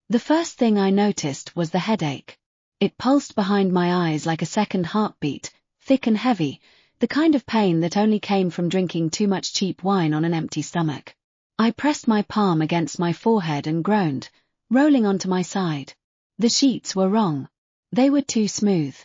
The first thing I noticed was the headache. It pulsed behind my eyes like a second heartbeat, thick and heavy, the kind of pain that only came from drinking too much cheap wine on an empty stomach. I pressed my palm against my forehead and groaned, rolling onto my side. The sheets were wrong. They were too smooth.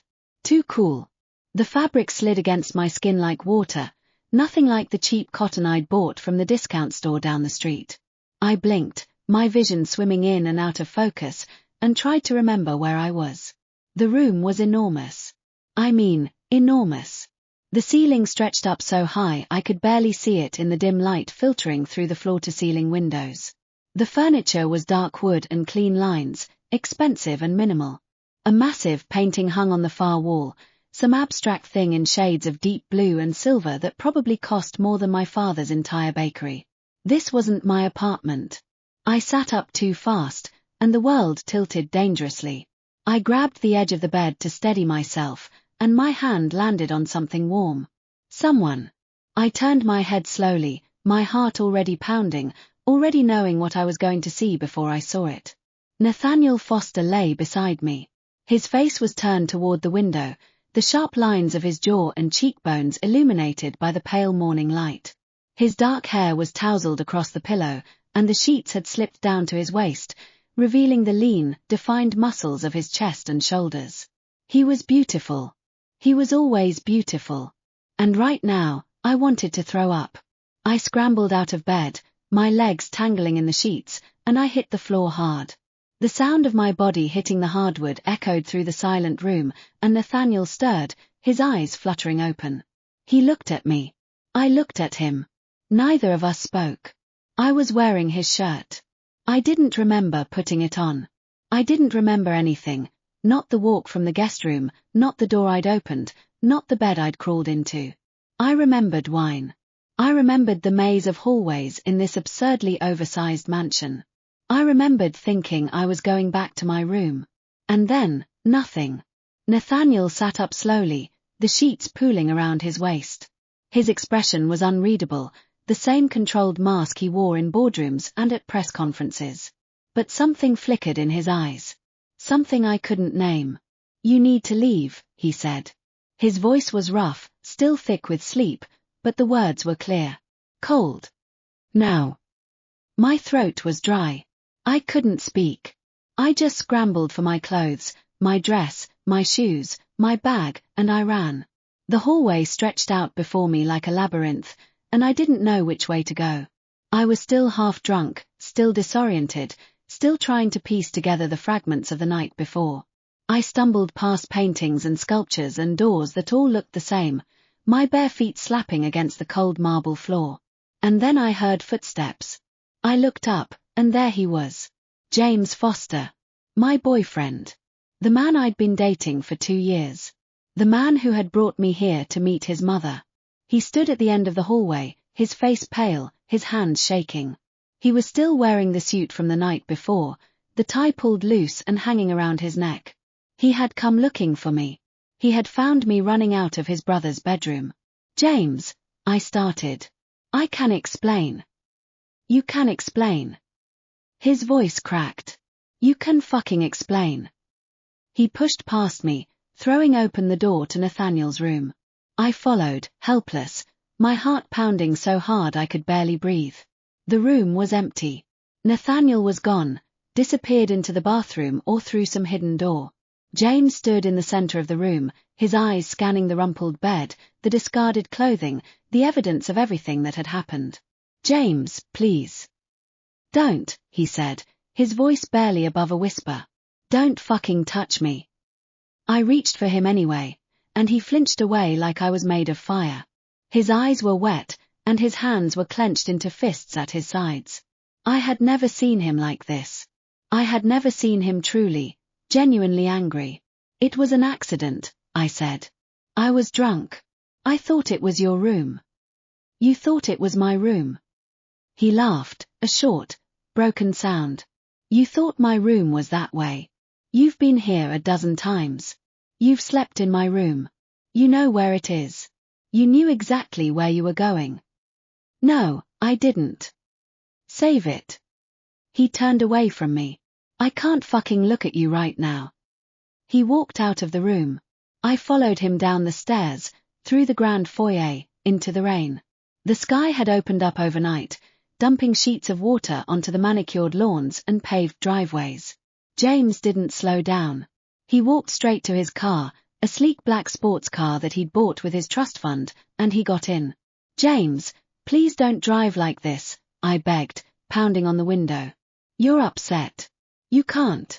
Too cool. The fabric slid against my skin like water, nothing like the cheap cotton I'd bought from the discount store down the street. I blinked, my vision swimming in and out of focus, and tried to remember where I was. The room was enormous. I mean, enormous. The ceiling stretched up so high I could barely see it in the dim light filtering through the floor-to-ceiling windows. The furniture was dark wood and clean lines, expensive and minimal. A massive painting hung on the far wall, some abstract thing in shades of deep blue and silver that probably cost more than my father's entire bakery. This wasn't my apartment. I sat up too fast, and the world tilted dangerously. I grabbed the edge of the bed to steady myself, and my hand landed on something warm. Someone. I turned my head slowly, my heart already pounding, already knowing what I was going to see before I saw it. Nathaniel Foster lay beside me. His face was turned toward the window, the sharp lines of his jaw and cheekbones illuminated by the pale morning light. His dark hair was tousled across the pillow, and the sheets had slipped down to his waist, revealing the lean, defined muscles of his chest and shoulders. He was beautiful. He was always beautiful. And right now, I wanted to throw up. I scrambled out of bed, my legs tangling in the sheets, and I hit the floor hard. The sound of my body hitting the hardwood echoed through the silent room, and Nathaniel stirred, his eyes fluttering open. He looked at me. I looked at him. Neither of us spoke. I was wearing his shirt. I didn't remember putting it on. I didn't remember anything, not the walk from the guest room, not the door I'd opened, not the bed I'd crawled into. I remembered wine. I remembered the maze of hallways in this absurdly oversized mansion. I remembered thinking I was going back to my room. And then, nothing. Nathaniel sat up slowly, the sheets pooling around his waist. His expression was unreadable, the same controlled mask he wore in boardrooms and at press conferences. But something flickered in his eyes. Something I couldn't name. "You need to leave," he said. His voice was rough, still thick with sleep, but the words were clear. Cold. Now. My throat was dry. I couldn't speak. I just scrambled for my clothes, my dress, my shoes, my bag, and I ran. The hallway stretched out before me like a labyrinth, and I didn't know which way to go. I was still half drunk, still disoriented, still trying to piece together the fragments of the night before. I stumbled past paintings and sculptures and doors that all looked the same, my bare feet slapping against the cold marble floor. And then I heard footsteps. I looked up, and there he was. James Foster. My boyfriend. The man I'd been dating for 2 years. The man who had brought me here to meet his mother. He stood at the end of the hallway, his face pale, his hands shaking. He was still wearing the suit from the night before, the tie pulled loose and hanging around his neck. He had come looking for me. He had found me running out of his brother's bedroom. "James," I started. "I can explain." "You can explain." His voice cracked. "You can fucking explain." He pushed past me, throwing open the door to Nathaniel's room. I followed, helpless, my heart pounding so hard I could barely breathe. The room was empty. Nathaniel was gone, disappeared into the bathroom or through some hidden door. James stood in the center of the room, his eyes scanning the rumpled bed, the discarded clothing, the evidence of everything that had happened. "James, please. Don't," he said, his voice barely above a whisper. "Don't fucking touch me." I reached for him anyway, and he flinched away like I was made of fire. His eyes were wet, and his hands were clenched into fists at his sides. I had never seen him like this. I had never seen him truly, genuinely angry. "It was an accident," I said. "I was drunk. I thought it was your room." "You thought it was my room?" He laughed, a short, broken sound. "You thought my room was that way. You've been here a dozen times. You've slept in my room. You know where it is. You knew exactly where you were going." "No, I didn't." "Save it." He turned away from me. I can't fucking look at you right now. He walked out of the room. I followed him down the stairs, through the grand foyer, into the rain. The sky had opened up overnight, dumping sheets of water onto the manicured lawns and paved driveways. James didn't slow down. He walked straight to his car, a sleek black sports car that he'd bought with his trust fund, and he got in. James, please don't drive like this, I begged, pounding on the window. You're upset. You can't.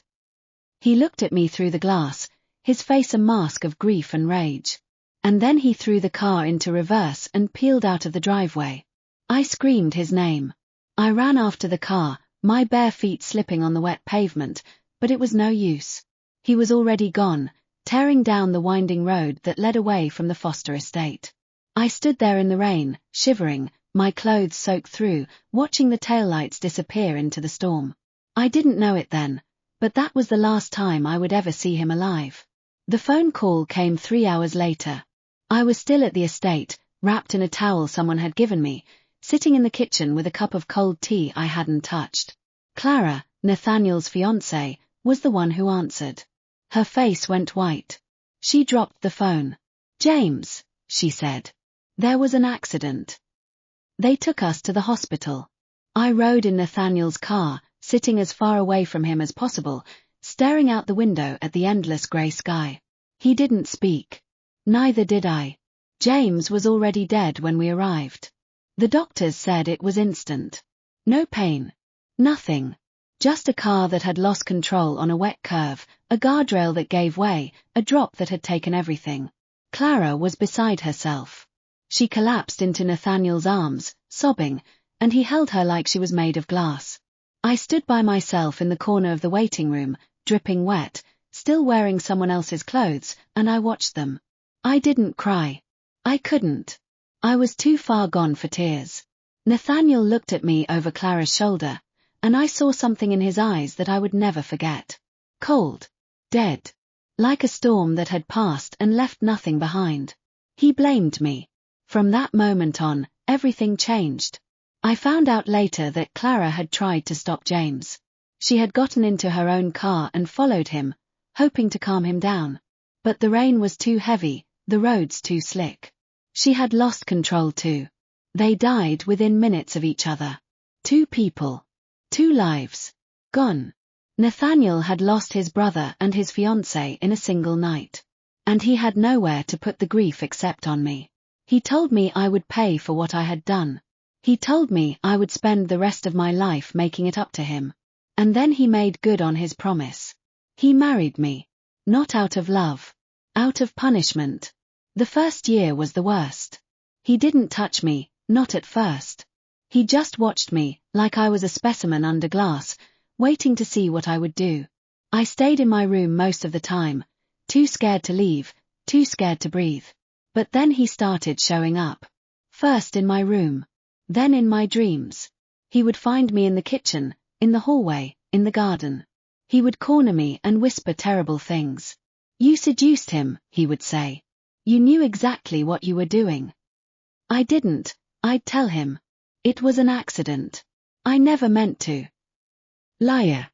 He looked at me through the glass, his face a mask of grief and rage. And then he threw the car into reverse and peeled out of the driveway. I screamed his name. I ran after the car, my bare feet slipping on the wet pavement, but it was no use. He was already gone, tearing down the winding road that led away from the Foster estate. I stood there in the rain, shivering, my clothes soaked through, watching the taillights disappear into the storm. I didn't know it then, but that was the last time I would ever see him alive. The phone call came 3 hours later. I was still at the estate, wrapped in a towel someone had given me, sitting in the kitchen with a cup of cold tea I hadn't touched. Clara, Nathaniel's fiancé, was the one who answered. Her face went white. She dropped the phone. James, she said. There was an accident. They took us to the hospital. I rode in Nathaniel's car, sitting as far away from him as possible, staring out the window at the endless grey sky. He didn't speak. Neither did I. James was already dead when we arrived. The doctors said it was instant. No pain. Nothing. Just a car that had lost control on a wet curve, a guardrail that gave way, a drop that had taken everything. Clara was beside herself. She collapsed into Nathaniel's arms, sobbing, and he held her like she was made of glass. I stood by myself in the corner of the waiting room, dripping wet, still wearing someone else's clothes, and I watched them. I didn't cry. I couldn't. I was too far gone for tears. Nathaniel looked at me over Clara's shoulder, and I saw something in his eyes that I would never forget. Cold. Dead. Like a storm that had passed and left nothing behind. He blamed me. From that moment on, everything changed. I found out later that Clara had tried to stop James. She had gotten into her own car and followed him, hoping to calm him down. But the rain was too heavy, the roads too slick. She had lost control too. They died within minutes of each other. 2 people. 2 lives. Gone. Nathaniel had lost his brother and his fiancée in a single night. And he had nowhere to put the grief except on me. He told me I would pay for what I had done. He told me I would spend the rest of my life making it up to him. And then he made good on his promise. He married me. Not out of love. Out of punishment. The first year was the worst. He didn't touch me, not at first. He just watched me, like I was a specimen under glass, waiting to see what I would do. I stayed in my room most of the time, too scared to leave, too scared to breathe. But then he started showing up. First in my room. Then in my dreams. He would find me in the kitchen, in the hallway, in the garden. He would corner me and whisper terrible things. You seduced him, he would say. You knew exactly what you were doing. I didn't, I'd tell him. It was an accident. I never meant to. Liar.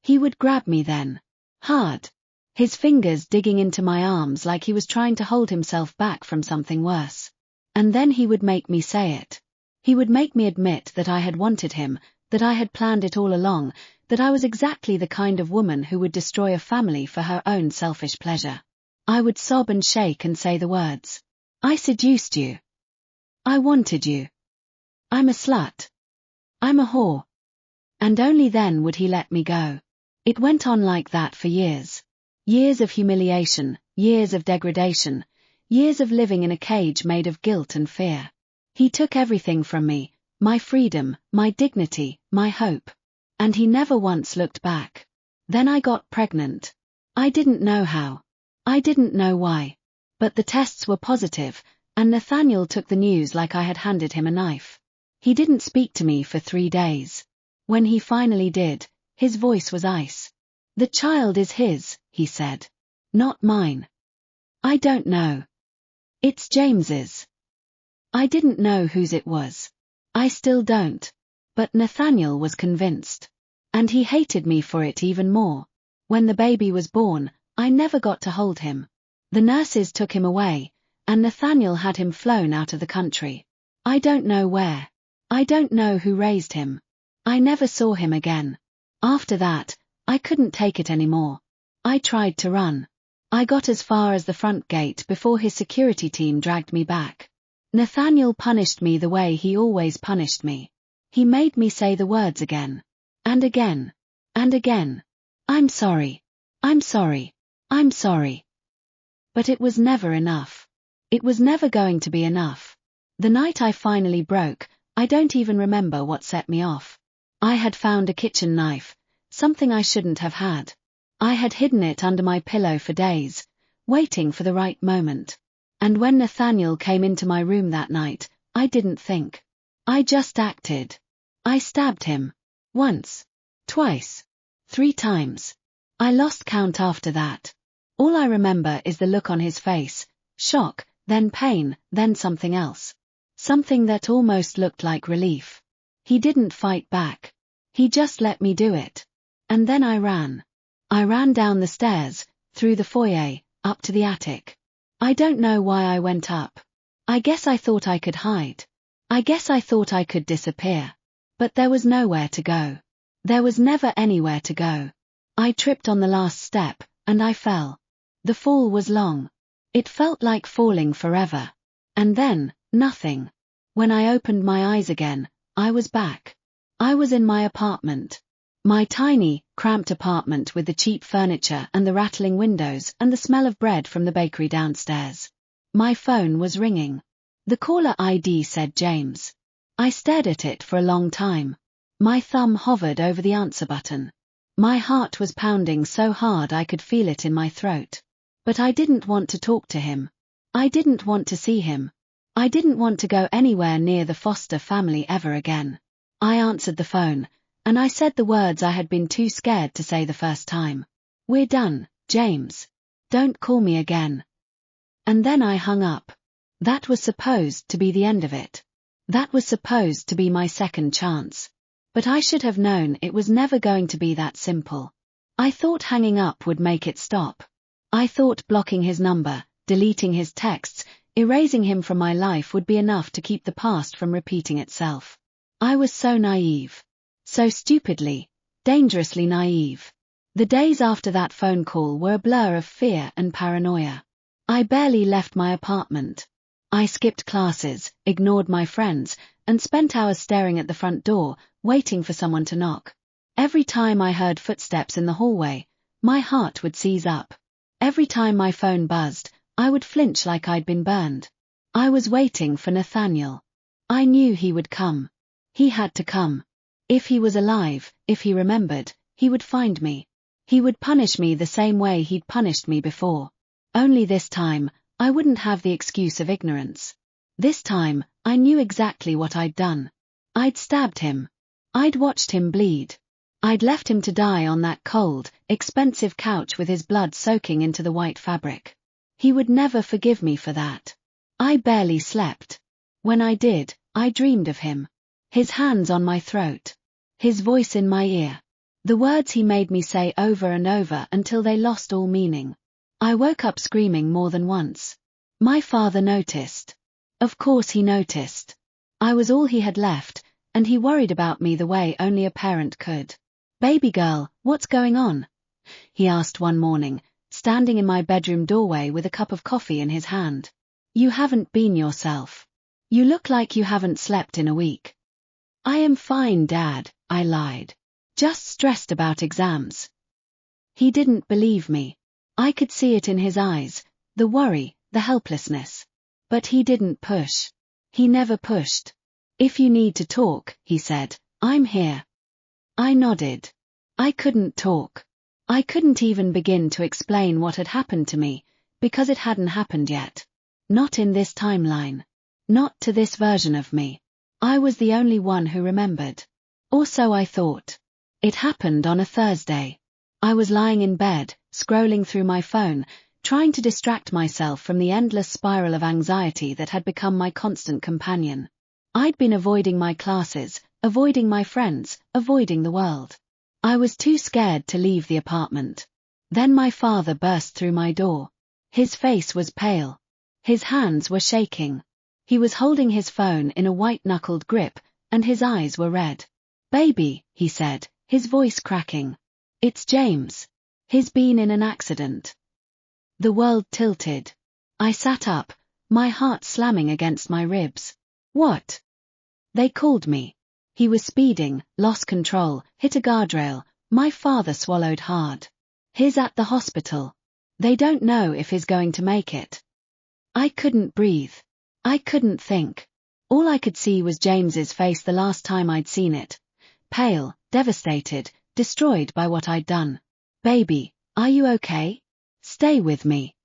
He would grab me then. Hard. His fingers digging into my arms like he was trying to hold himself back from something worse. And then he would make me say it. He would make me admit that I had wanted him, that I had planned it all along, that I was exactly the kind of woman who would destroy a family for her own selfish pleasure. I would sob and shake and say the words. I seduced you. I wanted you. I'm a slut. I'm a whore. And only then would he let me go. It went on like that for years. Years of humiliation, years of degradation, years of living in a cage made of guilt and fear. He took everything from me, my freedom, my dignity, my hope. And he never once looked back. Then I got pregnant. I didn't know how. I didn't know why. But the tests were positive, and Nathaniel took the news like I had handed him a knife. He didn't speak to me for 3 days. When he finally did, his voice was ice. The child is his, he said. Not mine. I don't know. It's James's. I didn't know whose it was. I still don't. But Nathaniel was convinced. And he hated me for it even more. When the baby was born, I never got to hold him. The nurses took him away, and Nathaniel had him flown out of the country. I don't know where. I don't know who raised him. I never saw him again. After that, I couldn't take it anymore. I tried to run. I got as far as the front gate before his security team dragged me back. Nathaniel punished me the way he always punished me. He made me say the words again. And again. And again. I'm sorry. I'm sorry. I'm sorry. But it was never enough. It was never going to be enough. The night I finally broke, I don't even remember what set me off. I had found a kitchen knife, something I shouldn't have had. I had hidden it under my pillow for days, waiting for the right moment. And when Nathaniel came into my room that night, I didn't think. I just acted. I stabbed him. Once. Twice. 3 times. I lost count after that. All I remember is the look on his face, shock, then pain, then something else. Something that almost looked like relief. He didn't fight back. He just let me do it. And then I ran. I ran down the stairs, through the foyer, up to the attic. I don't know why I went up. I guess I thought I could hide. I guess I thought I could disappear. But there was nowhere to go. There was never anywhere to go. I tripped on the last step, and I fell. The fall was long. It felt like falling forever. And then, nothing. When I opened my eyes again, I was back. I was in my apartment. My tiny, cramped apartment with the cheap furniture and the rattling windows and the smell of bread from the bakery downstairs. My phone was ringing. The caller ID said James. I stared at it for a long time. My thumb hovered over the answer button. My heart was pounding so hard I could feel it in my throat. But I didn't want to talk to him. I didn't want to see him. I didn't want to go anywhere near the Foster family ever again. I answered the phone, and I said the words I had been too scared to say the first time. We're done, James. Don't call me again. And then I hung up. That was supposed to be the end of it. That was supposed to be my second chance. But I should have known it was never going to be that simple. I thought hanging up would make it stop. I thought blocking his number, deleting his texts, erasing him from my life would be enough to keep the past from repeating itself. I was so naive. So stupidly, dangerously naive. The days after that phone call were a blur of fear and paranoia. I barely left my apartment. I skipped classes, ignored my friends, and spent hours staring at the front door, waiting for someone to knock. Every time I heard footsteps in the hallway, my heart would seize up. Every time my phone buzzed, I would flinch like I'd been burned. I was waiting for Nathaniel. I knew he would come. He had to come. If he was alive, if he remembered, he would find me. He would punish me the same way he'd punished me before. Only this time, I wouldn't have the excuse of ignorance. This time, I knew exactly what I'd done. I'd stabbed him. I'd watched him bleed. I'd left him to die on that cold, expensive couch with his blood soaking into the white fabric. He would never forgive me for that. I barely slept. When I did, I dreamed of him. His hands on my throat. His voice in my ear. The words he made me say over and over until they lost all meaning. I woke up screaming more than once. My father noticed. Of course he noticed. I was all he had left, and he worried about me the way only a parent could. "Baby girl, what's going on?" he asked one morning, standing in my bedroom doorway with a cup of coffee in his hand. "You haven't been yourself. You look like you haven't slept in a week." "I am fine, Dad," I lied. "Just stressed about exams." He didn't believe me. I could see it in his eyes, the worry, the helplessness. But he didn't push. He never pushed. "If you need to talk," he said, "I'm here." I nodded. I couldn't talk. I couldn't even begin to explain what had happened to me, because it hadn't happened yet. Not in this timeline. Not to this version of me. I was the only one who remembered. Or so I thought. It happened on a Thursday. I was lying in bed, scrolling through my phone, trying to distract myself from the endless spiral of anxiety that had become my constant companion. I'd been avoiding my classes, avoiding my friends, avoiding the world. I was too scared to leave the apartment. Then my father burst through my door. His face was pale. His hands were shaking. He was holding his phone in a white-knuckled grip, and his eyes were red. "Baby," he said, his voice cracking. "It's James. He's been in an accident." The world tilted. I sat up, my heart slamming against my ribs. "What?" "They called me. He was speeding, lost control, hit a guardrail." My father swallowed hard. "He's at the hospital. They don't know if he's going to make it." I couldn't breathe. I couldn't think. All I could see was James's face the last time I'd seen it. Pale, devastated, destroyed by what I'd done. "Baby, are you okay? Stay with me."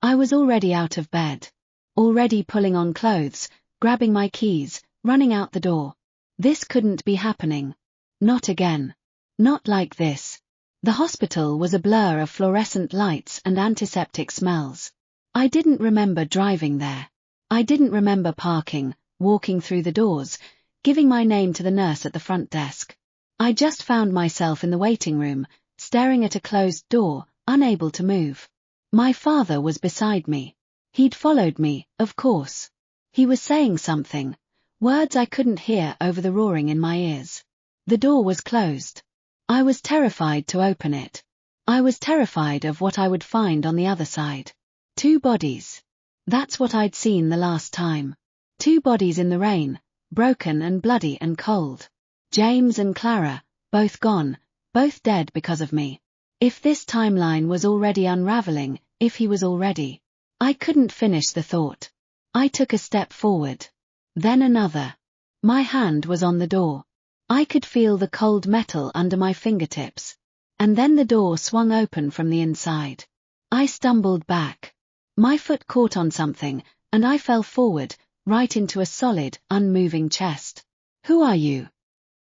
I was already out of bed. Already pulling on clothes, grabbing my keys, running out the door. This couldn't be happening. Not again. Not like this. The hospital was a blur of fluorescent lights and antiseptic smells. I didn't remember driving there. I didn't remember parking, walking through the doors, giving my name to the nurse at the front desk. I just found myself in the waiting room, staring at a closed door, unable to move. My father was beside me. He'd followed me, of course. He was saying something, words I couldn't hear over the roaring in my ears. The door was closed. I was terrified to open it. I was terrified of what I would find on the other side. 2 bodies. That's what I'd seen the last time. 2 bodies in the rain, broken and bloody and cold. James and Clara, both gone, both dead because of me. If this timeline was already unraveling, if he was already. I couldn't finish the thought. I took a step forward. Then another. My hand was on the door. I could feel the cold metal under my fingertips. And then the door swung open from the inside. I stumbled back. My foot caught on something, and I fell forward, right into a solid, unmoving chest. "Who are you?"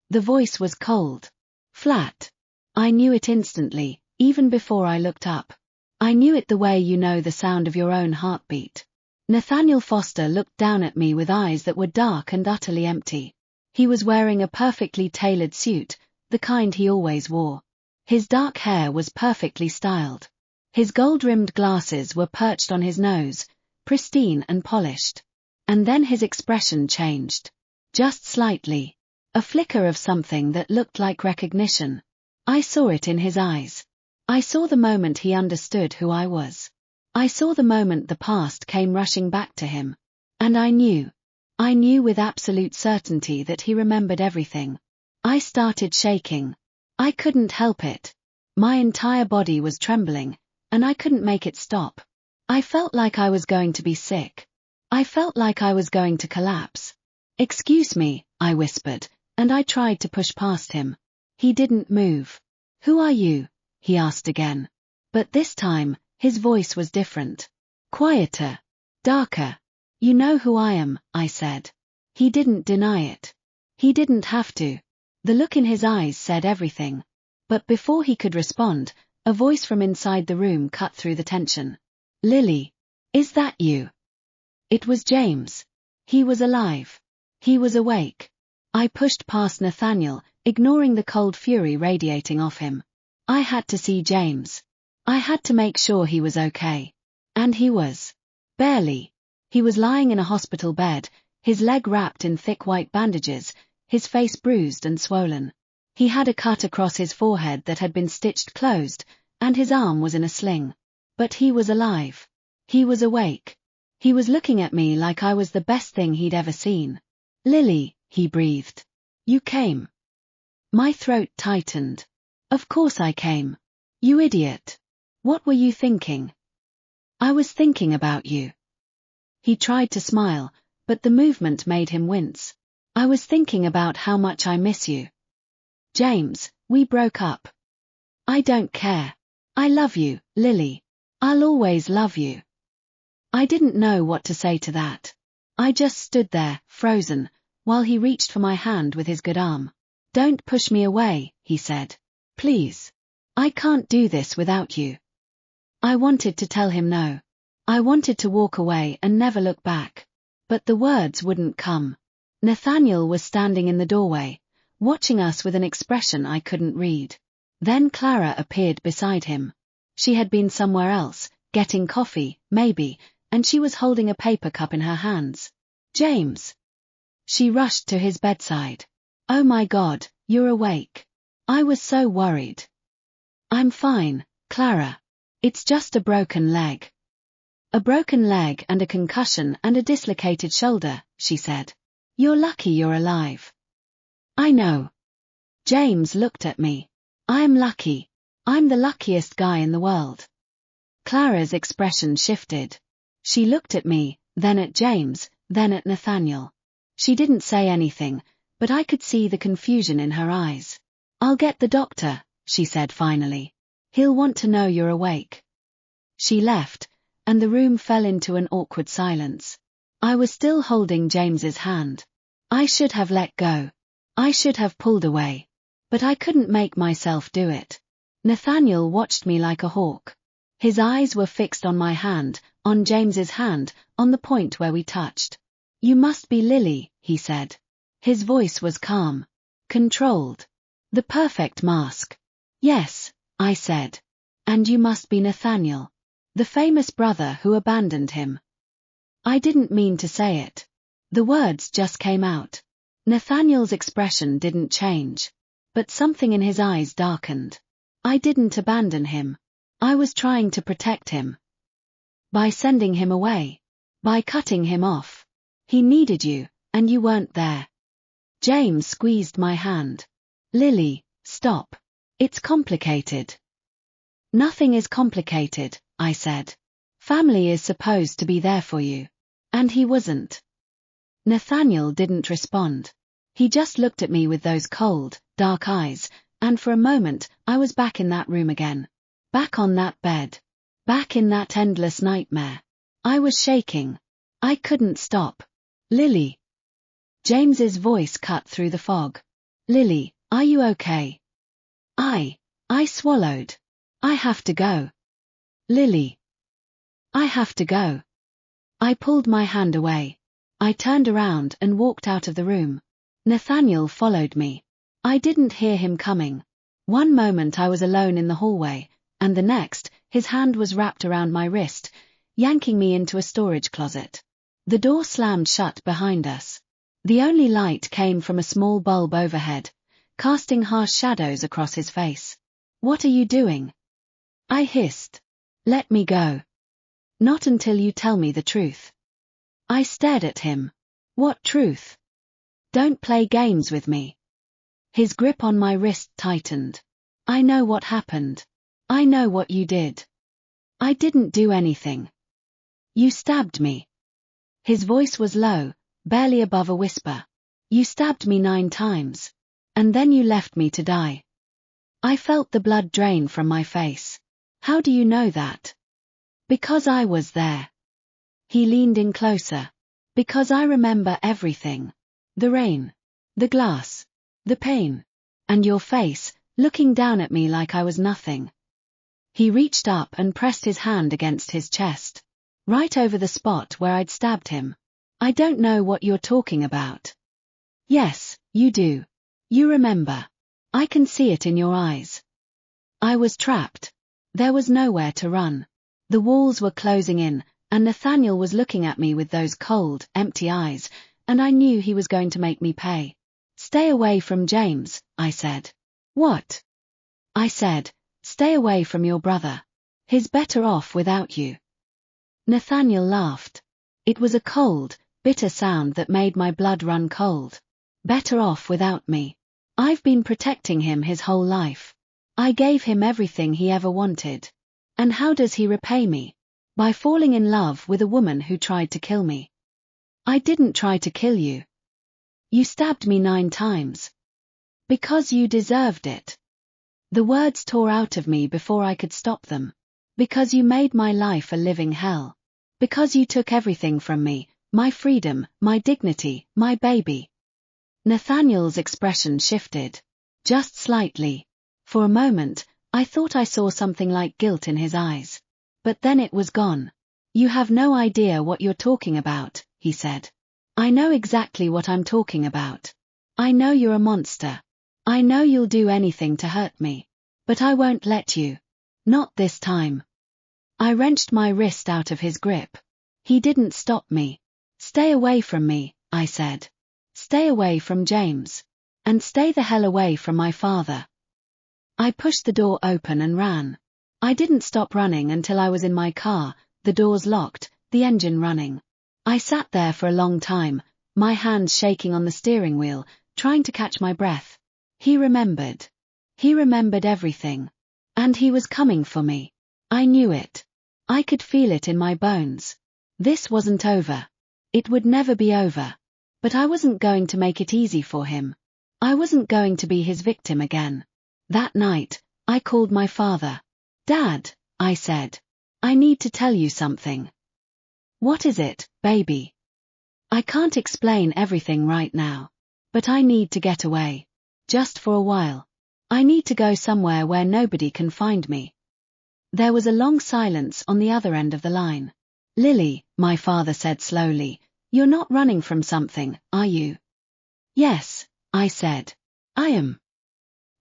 The voice was cold. Flat. I knew it instantly, even before I looked up. I knew it the way you know the sound of your own heartbeat. Nathaniel Foster looked down at me with eyes that were dark and utterly empty. He was wearing a perfectly tailored suit, the kind he always wore. His dark hair was perfectly styled. His gold-rimmed glasses were perched on his nose, pristine and polished. And then his expression changed. Just slightly. A flicker of something that looked like recognition. I saw it in his eyes. I saw the moment he understood who I was. I saw the moment the past came rushing back to him. And I knew with absolute certainty that he remembered everything. I started shaking. I couldn't help it. My entire body was trembling, and I couldn't make it stop. I felt like I was going to be sick. I felt like I was going to collapse. "Excuse me," I whispered, and I tried to push past him. He didn't move. "Who are you?" he asked again. But this time, his voice was different. Quieter. Darker. "You know who I am," I said. He didn't deny it. He didn't have to. The look in his eyes said everything. But before he could respond, a voice from inside the room cut through the tension. "Lily, is that you?" It was James. He was alive. He was awake. I pushed past Nathaniel, ignoring the cold fury radiating off him. I had to see James. I had to make sure he was okay. And he was. Barely. He was lying in a hospital bed, his leg wrapped in thick white bandages, his face bruised and swollen. He had a cut across his forehead that had been stitched closed, and his arm was in a sling. But he was alive. He was awake. He was looking at me like I was the best thing he'd ever seen. "Lily," he breathed. "You came." My throat tightened. "Of course I came. You idiot. What were you thinking?" "I was thinking about you." He tried to smile, but the movement made him wince. "I was thinking about how much I miss you. James, we broke up. I don't care. I love you, Lily. I'll always love you." I didn't know what to say to that. I just stood there, frozen, while he reached for my hand with his good arm. "Don't push me away," he said. "Please. I can't do this without you." I wanted to tell him no. I wanted to walk away and never look back. But the words wouldn't come. Nathaniel was standing in the doorway, watching us with an expression I couldn't read. Then Clara appeared beside him. She had been somewhere else, getting coffee, maybe, and she was holding a paper cup in her hands. James. She rushed to his bedside. Oh my God, you're awake. I was so worried. I'm fine, Clara. It's just a broken leg. A broken leg and a concussion and a dislocated shoulder, she said. You're lucky you're alive. I know. James looked at me. I'm lucky. I'm the luckiest guy in the world. Clara's expression shifted. She looked at me, then at James, then at Nathaniel. She didn't say anything, but I could see the confusion in her eyes. I'll get the doctor, she said finally. He'll want to know you're awake. She left, and the room fell into an awkward silence. I was still holding James's hand. I should have let go. I should have pulled away. But I couldn't make myself do it. Nathaniel watched me like a hawk. His eyes were fixed on my hand, on James's hand, on the point where we touched. You must be Lily, he said. His voice was calm, controlled. The perfect mask. Yes, I said. And you must be Nathaniel, the famous brother who abandoned him. I didn't mean to say it. The words just came out. Nathaniel's expression didn't change. But something in his eyes darkened. I didn't abandon him. I was trying to protect him. By sending him away. By cutting him off. He needed you, and you weren't there. James squeezed my hand. Lily, stop. It's complicated. Nothing is complicated, I said. Family is supposed to be there for you. And he wasn't. Nathaniel didn't respond. He just looked at me with those cold, dark eyes, and for a moment I was back in that room again. Back on that bed. Back in that endless nightmare. I was shaking. I couldn't stop. Lily. James's voice cut through the fog. Lily, are you okay? I swallowed. I have to go. Lily. I have to go. I pulled my hand away. I turned around and walked out of the room. Nathaniel followed me. I didn't hear him coming. One moment I was alone in the hallway, and the next, his hand was wrapped around my wrist, yanking me into a storage closet. The door slammed shut behind us. The only light came from a small bulb overhead, casting harsh shadows across his face. What are you doing? I hissed. Let me go. Not until you tell me the truth. I stared at him. What truth? Don't play games with me. His grip on my wrist tightened. I know what happened. I know what you did. I didn't do anything. You stabbed me. His voice was low, barely above a whisper. You stabbed me 9 times. And then you left me to die. I felt the blood drain from my face. How do you know that? Because I was there. He leaned in closer. Because I remember everything. The rain. The glass. The pain. And your face, looking down at me like I was nothing. He reached up and pressed his hand against his chest. Right over the spot where I'd stabbed him. I don't know what you're talking about. Yes, you do. You remember. I can see it in your eyes. I was trapped. There was nowhere to run. The walls were closing in, and Nathaniel was looking at me with those cold, empty eyes, and I knew he was going to make me pay. Stay away from James, I said. What? I said, stay away from your brother. He's better off without you. Nathaniel laughed. It was a cold, bitter sound that made my blood run cold. Better off without me. I've been protecting him his whole life. I gave him everything he ever wanted. And how does he repay me? By falling in love with a woman who tried to kill me. I didn't try to kill you. You stabbed me 9 times. Because you deserved it. The words tore out of me before I could stop them. Because you made my life a living hell. Because you took everything from me, my freedom, my dignity, my baby. Nathaniel's expression shifted. Just slightly. For a moment, I thought I saw something like guilt in his eyes. But then it was gone. You have no idea what you're talking about, he said. I know exactly what I'm talking about. I know you're a monster. I know you'll do anything to hurt me. But I won't let you. Not this time. I wrenched my wrist out of his grip. He didn't stop me. Stay away from me, I said. Stay away from James. And stay the hell away from my father. I pushed the door open and ran. I didn't stop running until I was in my car, the doors locked, the engine running. I sat there for a long time, my hands shaking on the steering wheel, trying to catch my breath. He remembered. He remembered everything. And he was coming for me. I knew it. I could feel it in my bones. This wasn't over. It would never be over. But I wasn't going to make it easy for him. I wasn't going to be his victim again. That night, I called my father. Dad, I said. I need to tell you something. What is it, baby? I can't explain everything right now. But I need to get away. Just for a while. I need to go somewhere where nobody can find me. There was a long silence on the other end of the line. Lily, my father said slowly, you're not running from something, are you? Yes, I said. I am.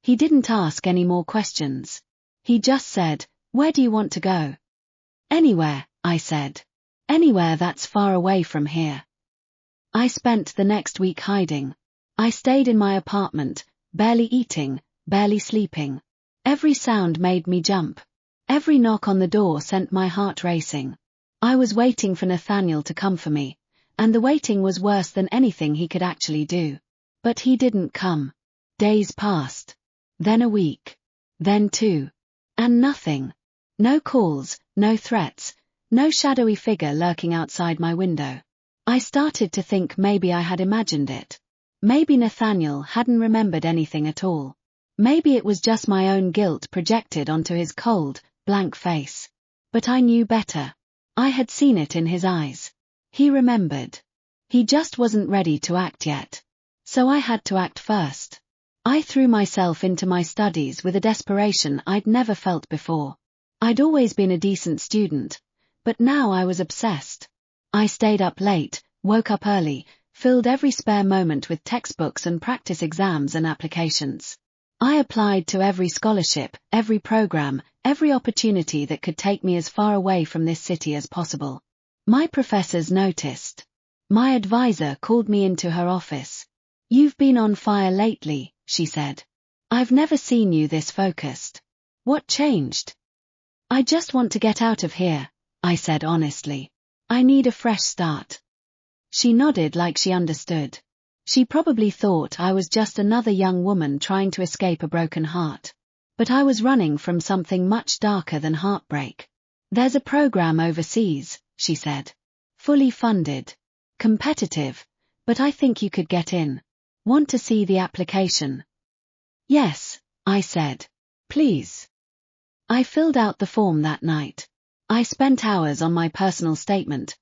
He didn't ask any more questions. He just said, where do you want to go? Anywhere, I said. Anywhere that's far away from here. I spent the next week hiding. I stayed in my apartment, barely eating, barely sleeping. Every sound made me jump. Every knock on the door sent my heart racing. I was waiting for Nathaniel to come for me, and the waiting was worse than anything he could actually do. But he didn't come. Days passed. Then a week. Then 2. And nothing. No calls, no threats, no shadowy figure lurking outside my window. I started to think maybe I had imagined it. Maybe Nathaniel hadn't remembered anything at all. Maybe it was just my own guilt projected onto his cold, blank face. But I knew better. I had seen it in his eyes. He remembered. He just wasn't ready to act yet. So I had to act first. I threw myself into my studies with a desperation I'd never felt before. I'd always been a decent student, but now I was obsessed. I stayed up late, woke up early, filled every spare moment with textbooks and practice exams and applications. I applied to every scholarship, every program, every opportunity that could take me as far away from this city as possible. My professors noticed. My advisor called me into her office. You've been on fire lately, she said. I've never seen you this focused. What changed? I just want to get out of here, I said honestly. I need a fresh start. She nodded like she understood. She probably thought I was just another young woman trying to escape a broken heart. But I was running from something much darker than heartbreak. There's a program overseas, she said. Fully funded. Competitive. But I think you could get in. Want to see the application? Yes, I said. Please. I filled out the form that night. I spent hours on my personal statement,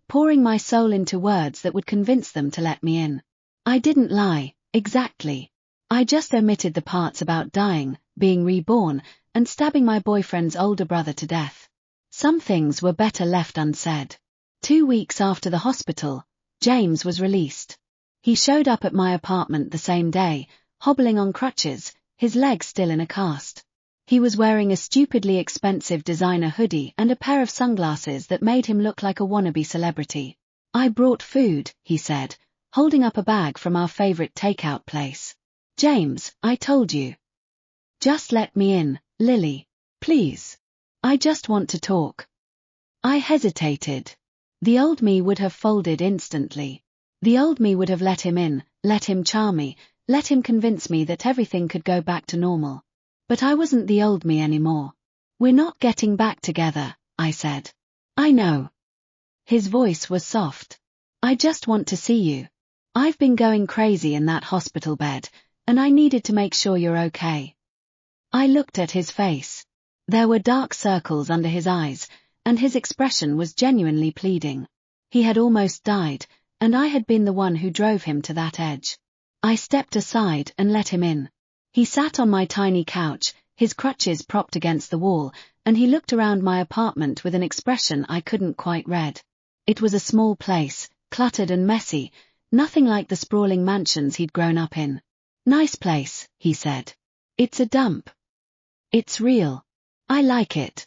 pouring my soul into words that would convince them to let me in. I didn't lie, exactly. I just omitted the parts about dying, being reborn, and stabbing my boyfriend's older brother to death. Some things were better left unsaid. 2 weeks after the hospital, James was released. He showed up at my apartment the same day, hobbling on crutches, his legs still in a cast. He was wearing a stupidly expensive designer hoodie and a pair of sunglasses that made him look like a wannabe celebrity. I brought food, he said, holding up a bag from our favorite takeout place. James, I told you. Just let me in, Lily. Please. I just want to talk. I hesitated. The old me would have folded instantly. The old me would have let him in, let him charm me, let him convince me that everything could go back to normal. But I wasn't the old me anymore. We're not getting back together, I said. I know. His voice was soft. I just want to see you. I've been going crazy in that hospital bed, and I needed to make sure you're okay. I looked at his face. There were dark circles under his eyes, and his expression was genuinely pleading. He had almost died, and I had been the one who drove him to that edge. I stepped aside and let him in. He sat on my tiny couch, his crutches propped against the wall, and he looked around my apartment with an expression I couldn't quite read. It was a small place, cluttered and messy, nothing like the sprawling mansions he'd grown up in. Nice place, he said. It's a dump. It's real. I like it.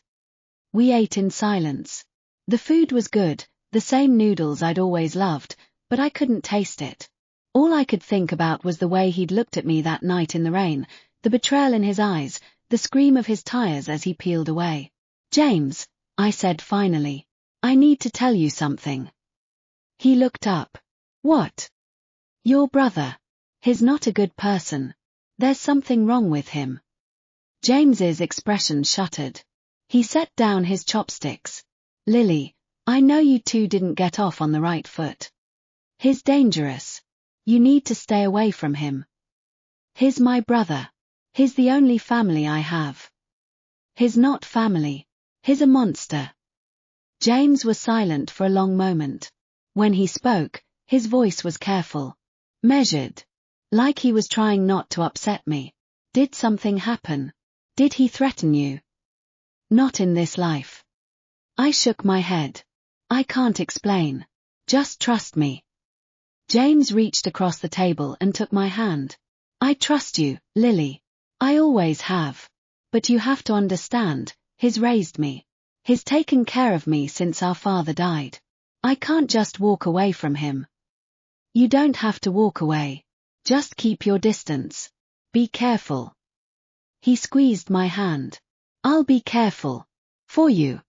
We ate in silence. The food was good, the same noodles I'd always loved, but I couldn't taste it. All I could think about was the way he'd looked at me that night in the rain, the betrayal in his eyes, the scream of his tires as he peeled away. James, I said finally, I need to tell you something. He looked up. What? Your brother. He's not a good person. There's something wrong with him. James's expression shuttered. He set down his chopsticks. Lily, I know you two didn't get off on the right foot. He's dangerous. You need to stay away from him. He's my brother. He's the only family I have. He's not family. He's a monster. James was silent for a long moment. When he spoke, his voice was careful, measured, like he was trying not to upset me. Did something happen? Did he threaten you? Not in this life. I shook my head. I can't explain. Just trust me. James reached across the table and took my hand. I trust you, Lily. I always have. But you have to understand, he's raised me. He's taken care of me since our father died. I can't just walk away from him. You don't have to walk away. Just keep your distance. Be careful. He squeezed my hand. I'll be careful. For you.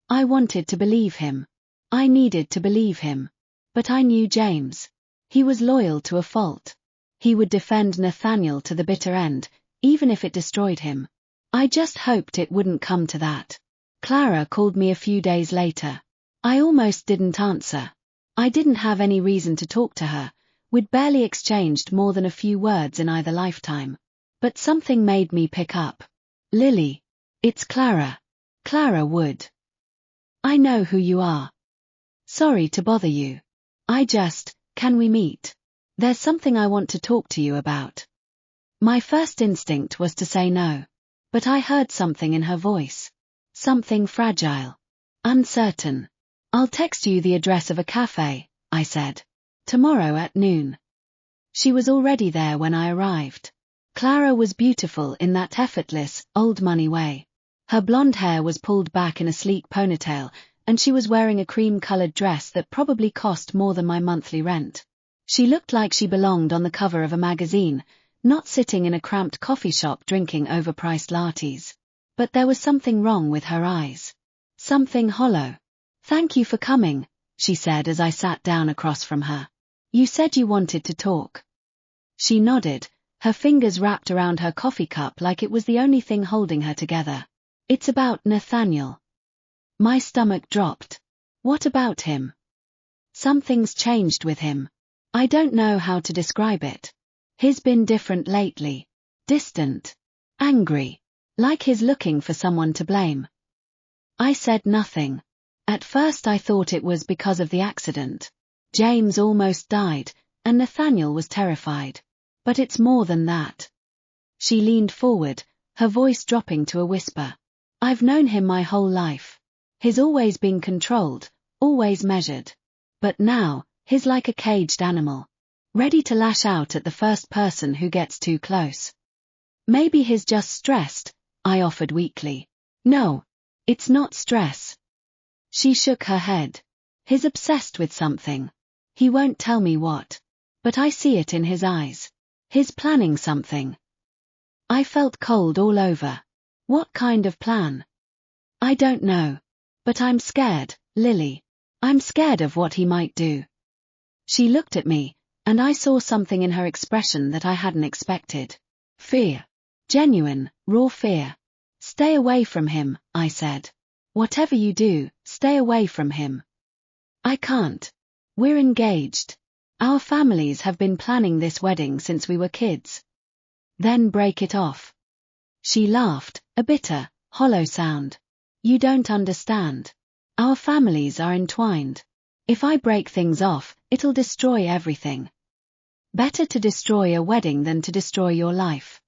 I wanted to believe him. I needed to believe him. But I knew James. He was loyal to a fault. He would defend Nathaniel to the bitter end, even if it destroyed him. I just hoped it wouldn't come to that. Clara called me a few days later. I almost didn't answer. I didn't have any reason to talk to her. We'd barely exchanged more than a few words in either lifetime. But something made me pick up. Lily. It's Clara. Clara Wood. I know who you are. Sorry to bother you. Can we meet? There's something I want to talk to you about. My first instinct was to say no. But I heard something in her voice. Something fragile. Uncertain. I'll text you the address of a cafe, I said. Tomorrow at noon. She was already there when I arrived. Clara was beautiful in that effortless, old money way. Her blonde hair was pulled back in a sleek ponytail, and she was wearing a cream-colored dress that probably cost more than my monthly rent. She looked like she belonged on the cover of a magazine, not sitting in a cramped coffee shop drinking overpriced lattes. But there was something wrong with her eyes. Something hollow. Thank you for coming, she said as I sat down across from her. You said you wanted to talk. She nodded, her fingers wrapped around her coffee cup like it was the only thing holding her together. It's about Nathaniel. My stomach dropped. What about him? Something's changed with him. I don't know how to describe it. He's been different lately. Distant. Angry. Like he's looking for someone to blame. I said nothing. At first I thought it was because of the accident. James almost died, and Nathaniel was terrified. But it's more than that. She leaned forward, her voice dropping to a whisper. I've known him my whole life. He's always been controlled, always measured. But now, he's like a caged animal. Ready to lash out at the first person who gets too close. Maybe he's just stressed, I offered weakly. No. It's not stress. She shook her head. He's obsessed with something. He won't tell me what. But I see it in his eyes. He's planning something. I felt cold all over. What kind of plan? I don't know. But I'm scared, Lily. I'm scared of what he might do. She looked at me, and I saw something in her expression that I hadn't expected. Fear. Genuine, raw fear. Stay away from him, I said. Whatever you do, stay away from him. I can't. We're engaged. Our families have been planning this wedding since we were kids. Then break it off. She laughed, a bitter, hollow sound. You don't understand. Our families are entwined. If I break things off, it'll destroy everything. Better to destroy a wedding than to destroy your life.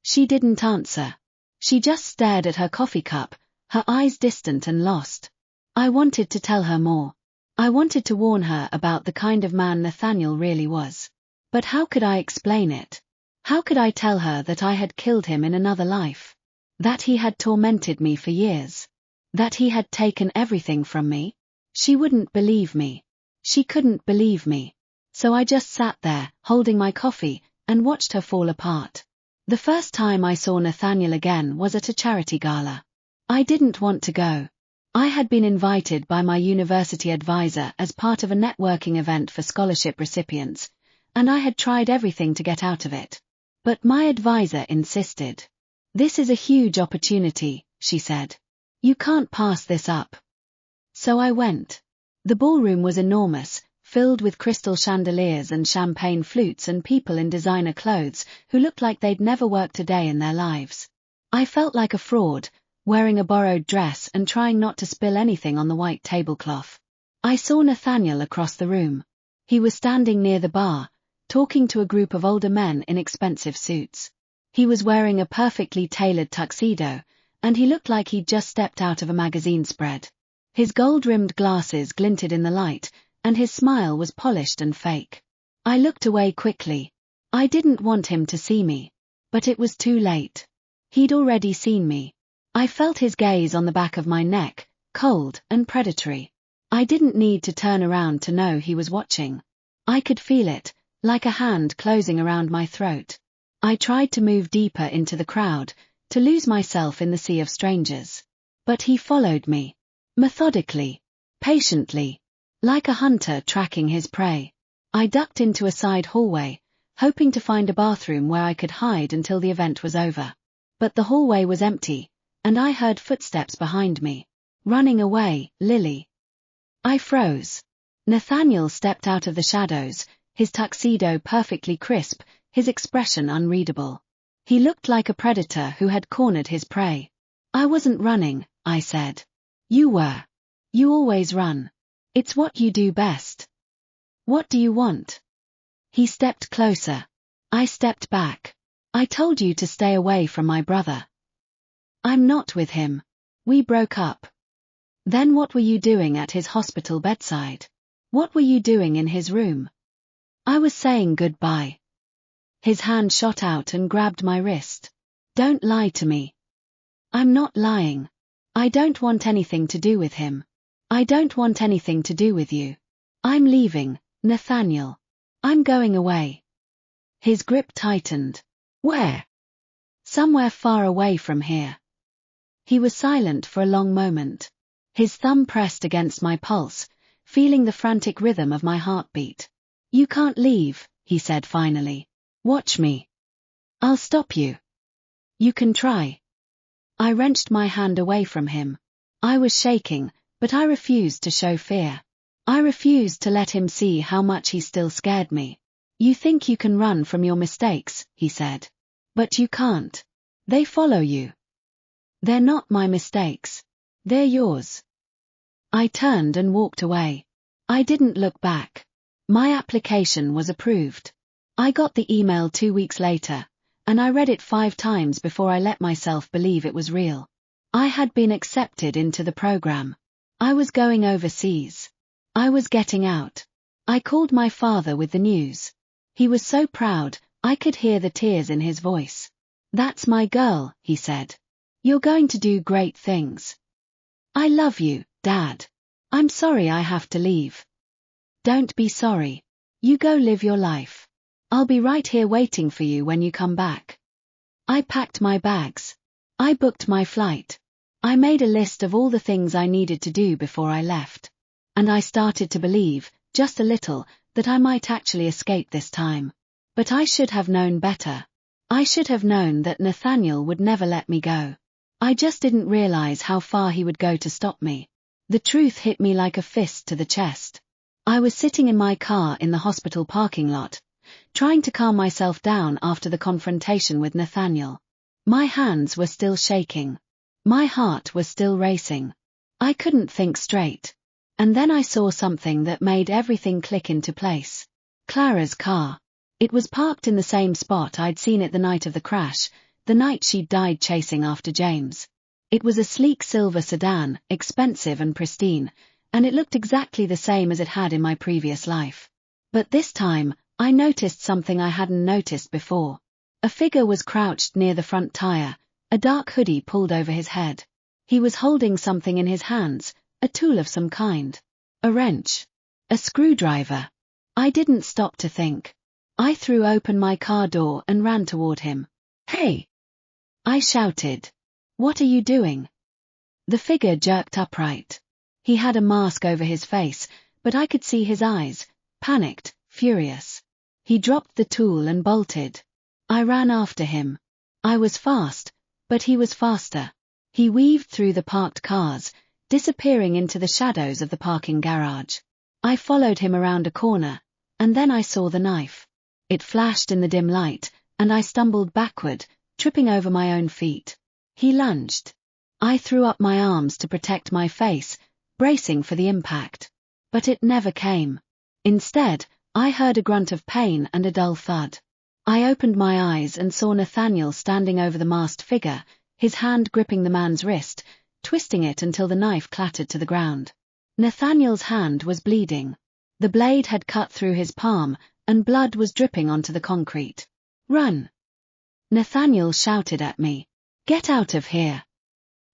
She didn't answer. She just stared at her coffee cup, her eyes distant and lost. I wanted to tell her more. I wanted to warn her about the kind of man Nathaniel really was. But how could I explain it? How could I tell her that I had killed him in another life? That he had tormented me for years? That he had taken everything from me? She wouldn't believe me. She couldn't believe me. So I just sat there, holding my coffee, and watched her fall apart. The first time I saw Nathaniel again was at a charity gala. I didn't want to go. I had been invited by my university advisor as part of a networking event for scholarship recipients, and I had tried everything to get out of it. But my advisor insisted. This is a huge opportunity, she said. You can't pass this up. So I went. The ballroom was enormous, filled with crystal chandeliers and champagne flutes and people in designer clothes who looked like they'd never worked a day in their lives. I felt like a fraud, wearing a borrowed dress and trying not to spill anything on the white tablecloth. I saw Nathaniel across the room. He was standing near the bar, talking to a group of older men in expensive suits. He was wearing a perfectly tailored tuxedo, and he looked like he'd just stepped out of a magazine spread. His gold-rimmed glasses glinted in the light, and his smile was polished and fake. I looked away quickly. I didn't want him to see me. But it was too late. He'd already seen me. I felt his gaze on the back of my neck, cold and predatory. I didn't need to turn around to know he was watching. I could feel it, like a hand closing around my throat. I tried to move deeper into the crowd, to lose myself in the sea of strangers. But he followed me. Methodically. Patiently. Like a hunter tracking his prey. I ducked into a side hallway, hoping to find a bathroom where I could hide until the event was over. But the hallway was empty, and I heard footsteps behind me. Running away, Lily. I froze. Nathaniel stepped out of the shadows, his tuxedo perfectly crisp, his expression unreadable. He looked like a predator who had cornered his prey. I wasn't running, I said. You were. You always run. It's what you do best. What do you want? He stepped closer. I stepped back. I told you to stay away from my brother. I'm not with him. We broke up. Then what were you doing at his hospital bedside? What were you doing in his room? I was saying goodbye. His hand shot out and grabbed my wrist. Don't lie to me. I'm not lying. I don't want anything to do with him. I don't want anything to do with you. I'm leaving, Nathaniel. I'm going away. His grip tightened. Where? Somewhere far away from here. He was silent for a long moment. His thumb pressed against my pulse, feeling the frantic rhythm of my heartbeat. You can't leave, he said finally. Watch me. I'll stop you. You can try. I wrenched my hand away from him. I was shaking, but I refused to show fear. I refused to let him see how much he still scared me. You think you can run from your mistakes, he said. But you can't. They follow you. They're not my mistakes. They're yours. I turned and walked away. I didn't look back. My application was approved. I got the email 2 weeks later, and I read it 5 times before I let myself believe it was real. I had been accepted into the program. I was going overseas. I was getting out. I called my father with the news. He was so proud, I could hear the tears in his voice. That's my girl, he said. You're going to do great things. I love you, Dad. I'm sorry I have to leave. Don't be sorry. You go live your life. I'll be right here waiting for you when you come back. I packed my bags. I booked my flight. I made a list of all the things I needed to do before I left. And I started to believe, just a little, that I might actually escape this time. But I should have known better. I should have known that Nathaniel would never let me go. I just didn't realize how far he would go to stop me. The truth hit me like a fist to the chest. I was sitting in my car in the hospital parking lot, trying to calm myself down after the confrontation with Nathaniel. My hands were still shaking. My heart was still racing. I couldn't think straight. And then I saw something that made everything click into place. Clara's car. It was parked in the same spot I'd seen it the night of the crash, the night she'd died chasing after James. It was a sleek silver sedan, expensive and pristine, and it looked exactly the same as it had in my previous life. But this time, I noticed something I hadn't noticed before. A figure was crouched near the front tire, a dark hoodie pulled over his head. He was holding something in his hands, a tool of some kind. A wrench. A screwdriver. I didn't stop to think. I threw open my car door and ran toward him. "Hey!" I shouted. "What are you doing?" The figure jerked upright. He had a mask over his face, but I could see his eyes, panicked, furious. He dropped the tool and bolted. I ran after him. I was fast, but he was faster. He weaved through the parked cars, disappearing into the shadows of the parking garage. I followed him around a corner, and then I saw the knife. It flashed in the dim light, and I stumbled backward, tripping over my own feet. He lunged. I threw up my arms to protect my face, bracing for the impact. But it never came. Instead, I heard a grunt of pain and a dull thud. I opened my eyes and saw Nathaniel standing over the masked figure, his hand gripping the man's wrist, twisting it until the knife clattered to the ground. Nathaniel's hand was bleeding. The blade had cut through his palm, and blood was dripping onto the concrete. "Run!" Nathaniel shouted at me. "Get out of here!"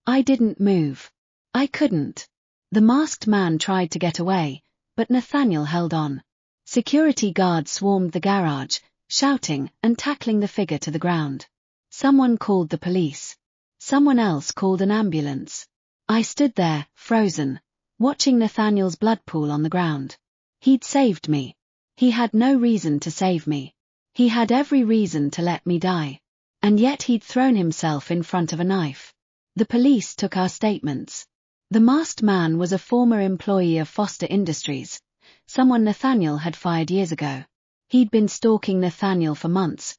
I didn't move. I couldn't. The masked man tried to get away, but Nathaniel held on. Security guards swarmed the garage, shouting and tackling the figure to the ground. Someone called the police. Someone else called an ambulance. I stood there, frozen, watching Nathaniel's blood pool on the ground. He'd saved me. He had no reason to save me. He had every reason to let me die. And yet he'd thrown himself in front of a knife. The police took our statements. The masked man was a former employee of Foster Industries, someone Nathaniel had fired years ago. He'd been stalking Nathaniel for months,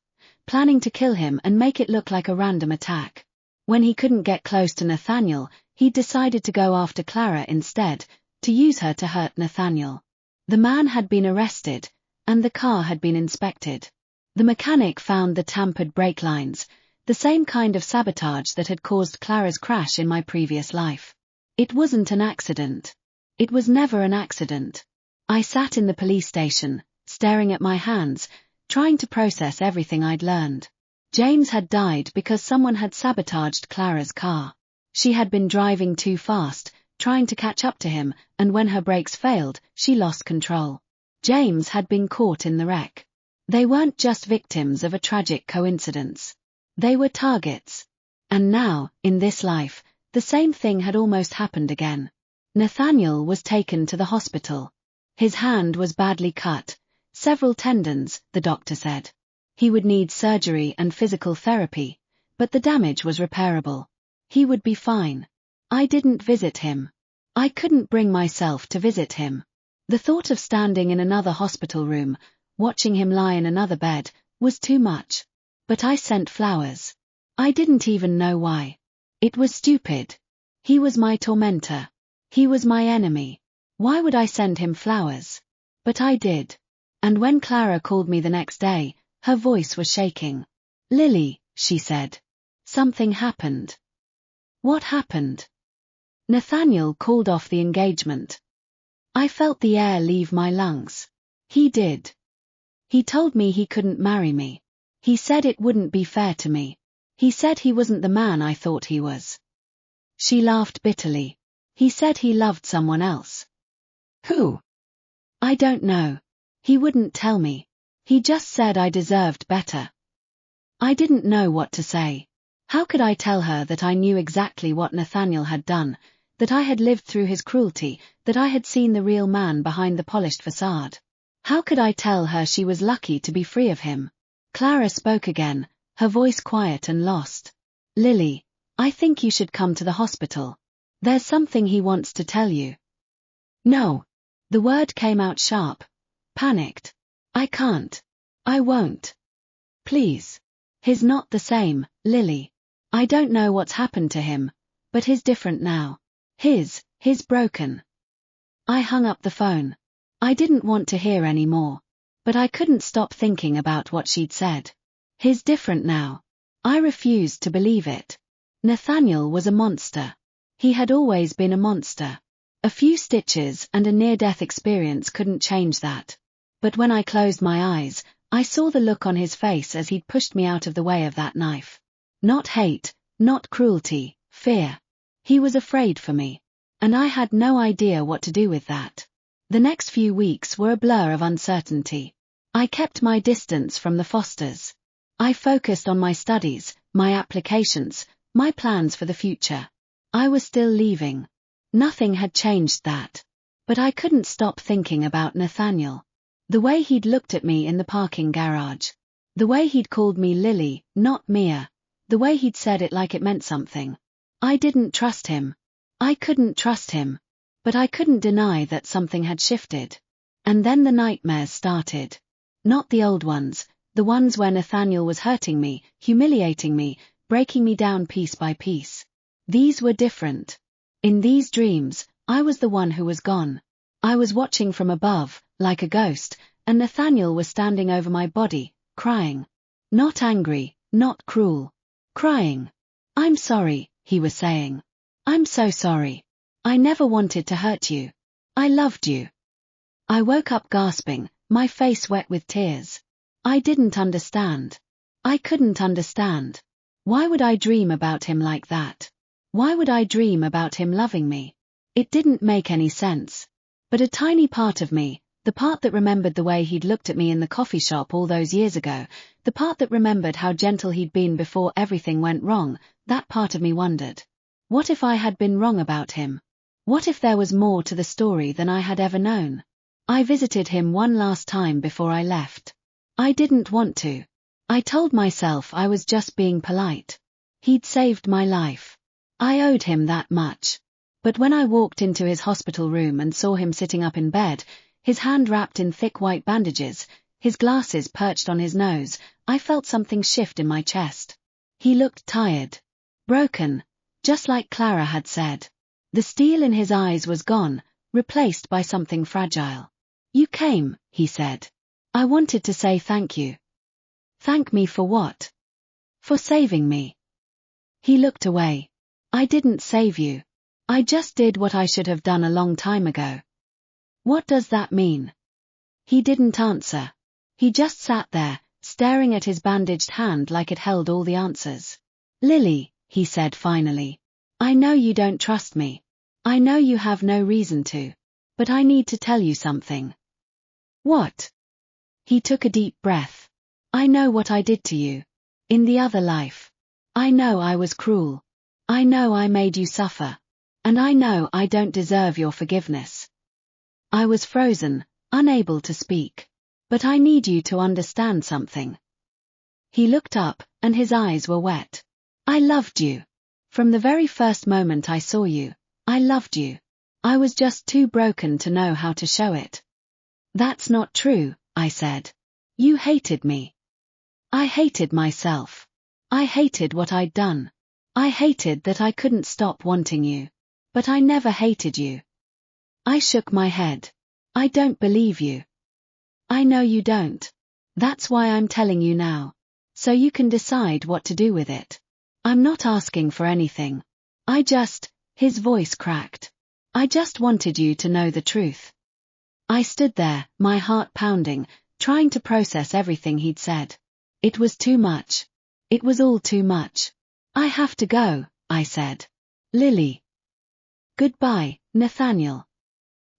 planning to kill him and make it look like a random attack. When he couldn't get close to Nathaniel, he decided to go after Clara instead, to use her to hurt Nathaniel. The man had been arrested, and the car had been inspected. The mechanic found the tampered brake lines, the same kind of sabotage that had caused Clara's crash in my previous life. It wasn't an accident. It was never an accident. I sat in the police station, staring at my hands, trying to process everything I'd learned. James had died because someone had sabotaged Clara's car. She had been driving too fast, trying to catch up to him, and when her brakes failed, she lost control. James had been caught in the wreck. They weren't just victims of a tragic coincidence. They were targets. And now, in this life, the same thing had almost happened again. Nathaniel was taken to the hospital. His hand was badly cut, several tendons, the doctor said. He would need surgery and physical therapy, but the damage was repairable. He would be fine. I didn't visit him. I couldn't bring myself to visit him. The thought of standing in another hospital room, watching him lie in another bed, was too much. But I sent flowers. I didn't even know why. It was stupid. He was my tormentor. He was my enemy. Why would I send him flowers? But I did. And when Clara called me the next day, her voice was shaking. "Lily," she said. "Something happened." What happened? Nathaniel called off the engagement. I felt the air leave my lungs. He did. He told me he couldn't marry me. He said it wouldn't be fair to me. He said he wasn't the man I thought he was. She laughed bitterly. He said he loved someone else. Who? I don't know. He wouldn't tell me. He just said I deserved better. I didn't know what to say. How could I tell her that I knew exactly what Nathaniel had done, that I had lived through his cruelty, that I had seen the real man behind the polished facade? How could I tell her she was lucky to be free of him? Clara spoke again, her voice quiet and lost. "Lily, I think you should come to the hospital. There's something he wants to tell you." "No." The word came out sharp, panicked. "I can't. I won't. Please. He's not the same, Lily. I don't know what's happened to him, but he's different now. He's broken." I hung up the phone. I didn't want to hear any more. But I couldn't stop thinking about what she'd said. He's different now. I refused to believe it. Nathaniel was a monster. He had always been a monster. A few stitches and a near-death experience couldn't change that. But when I closed my eyes, I saw the look on his face as he'd pushed me out of the way of that knife. Not hate, not cruelty, fear. He was afraid for me. And I had no idea what to do with that. The next few weeks were a blur of uncertainty. I kept my distance from the Fosters. I focused on my studies, my applications, my plans for the future. I was still leaving. Nothing had changed that. But I couldn't stop thinking about Nathaniel. The way he'd looked at me in the parking garage. The way he'd called me Lily, not Mia. The way he'd said it like it meant something. I didn't trust him. I couldn't trust him. But I couldn't deny that something had shifted. And then the nightmares started. Not the old ones, the ones where Nathaniel was hurting me, humiliating me, breaking me down piece by piece. These were different. In these dreams, I was the one who was gone. I was watching from above, like a ghost, and Nathaniel was standing over my body, crying. Not angry, not cruel. Crying. I'm sorry, he was saying. I'm so sorry. I never wanted to hurt you. I loved you. I woke up gasping, my face wet with tears. I didn't understand. I couldn't understand. Why would I dream about him like that? Why would I dream about him loving me? It didn't make any sense. But a tiny part of me, the part that remembered the way he'd looked at me in the coffee shop all those years ago, the part that remembered how gentle he'd been before everything went wrong, that part of me wondered. What if I had been wrong about him? What if there was more to the story than I had ever known? I visited him one last time before I left. I didn't want to. I told myself I was just being polite. He'd saved my life. I owed him that much. But when I walked into his hospital room and saw him sitting up in bed, his hand wrapped in thick white bandages, his glasses perched on his nose, I felt something shift in my chest. He looked tired. Broken. Just like Clara had said. The steel in his eyes was gone, replaced by something fragile. You came, he said. I wanted to say thank you. Thank me for what? For saving me. He looked away. I didn't save you. I just did what I should have done a long time ago. What does that mean? He didn't answer. He just sat there, staring at his bandaged hand like it held all the answers. Lily, he said finally. I know you don't trust me. I know you have no reason to. But I need to tell you something. What? He took a deep breath. I know what I did to you. In the other life. I know I was cruel. I know I made you suffer. And I know I don't deserve your forgiveness. I was frozen, unable to speak. But I need you to understand something. He looked up, and his eyes were wet. I loved you. From the very first moment I saw you, I loved you. I was just too broken to know how to show it. That's not true, I said. You hated me. I hated myself. I hated what I'd done. I hated that I couldn't stop wanting you. But I never hated you. I shook my head. I don't believe you. I know you don't. That's why I'm telling you now. So you can decide what to do with it. I'm not asking for anything. His voice cracked. I just wanted you to know the truth. I stood there, my heart pounding, trying to process everything he'd said. It was too much. It was all too much. I have to go, I said. Lily. Goodbye, Nathaniel.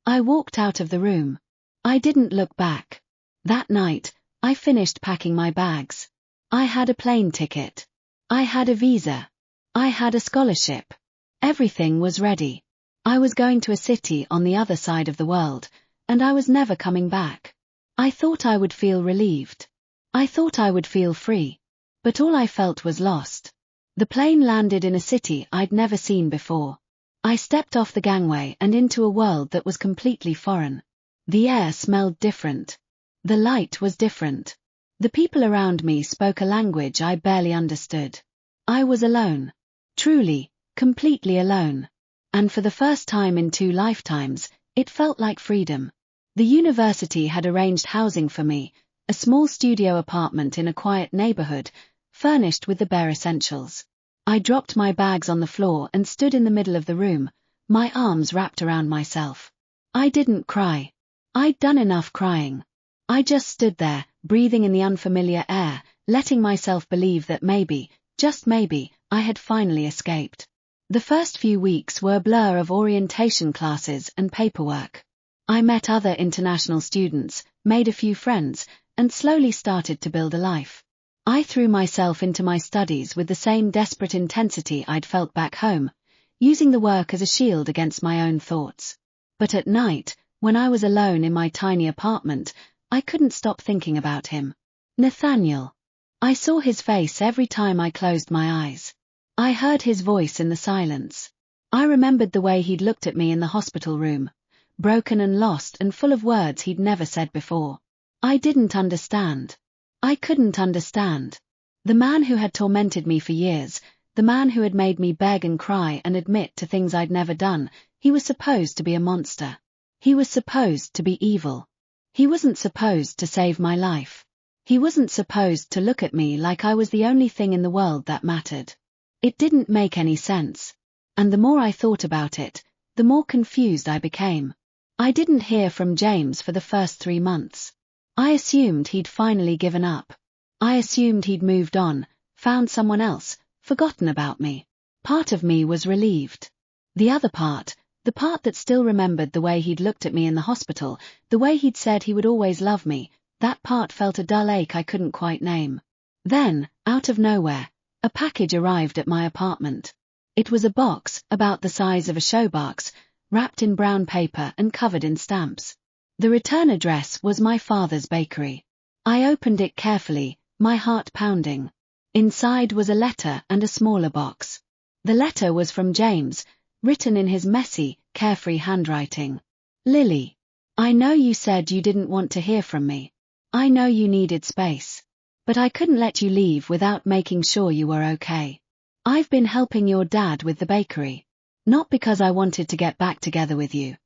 I walked out of the room. I didn't look back. That night, I finished packing my bags. I had a plane ticket. I had a visa. I had a scholarship. Everything was ready. I was going to a city on the other side of the world, and I was never coming back. I thought I would feel relieved. I thought I would feel free. But all I felt was lost. The plane landed in a city I'd never seen before. I stepped off the gangway and into a world that was completely foreign. The air smelled different. The light was different. The people around me spoke a language I barely understood. I was alone. Truly, completely alone. And for the first time in 2 lifetimes, it felt like freedom. The university had arranged housing for me, a small studio apartment in a quiet neighborhood, furnished with the bare essentials. I dropped my bags on the floor and stood in the middle of the room, my arms wrapped around myself. I didn't cry. I'd done enough crying. I just stood there, breathing in the unfamiliar air, letting myself believe that maybe, just maybe, I had finally escaped. The first few weeks were a blur of orientation classes and paperwork. I met other international students, made a few friends, and slowly started to build a life. I threw myself into my studies with the same desperate intensity I'd felt back home, using the work as a shield against my own thoughts. But at night, when I was alone in my tiny apartment, I couldn't stop thinking about him. Nathaniel. I saw his face every time I closed my eyes. I heard his voice in the silence. I remembered the way he'd looked at me in the hospital room, broken and lost and full of words he'd never said before. I didn't understand. I couldn't understand. The man who had tormented me for years, the man who had made me beg and cry and admit to things I'd never done, he was supposed to be a monster. He was supposed to be evil. He wasn't supposed to save my life. He wasn't supposed to look at me like I was the only thing in the world that mattered. It didn't make any sense. And the more I thought about it, the more confused I became. I didn't hear from James for the first 3 months. I assumed he'd finally given up. I assumed he'd moved on, found someone else, forgotten about me. Part of me was relieved. The other part, the part that still remembered the way he'd looked at me in the hospital, the way he'd said he would always love me, that part felt a dull ache I couldn't quite name. Then, out of nowhere, a package arrived at my apartment. It was a box, about the size of a showbox, wrapped in brown paper and covered in stamps. The return address was my father's bakery. I opened it carefully, my heart pounding. Inside was a letter and a smaller box. The letter was from James, written in his messy, carefree handwriting. Lily, I know you said you didn't want to hear from me. I know you needed space. But I couldn't let you leave without making sure you were okay. I've been helping your dad with the bakery. Not because I wanted to get back together with you.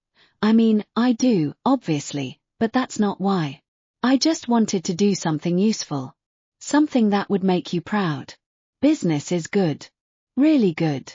I mean, I do, obviously, but that's not why. I just wanted to do something useful. Something that would make you proud. Business is good. Really good.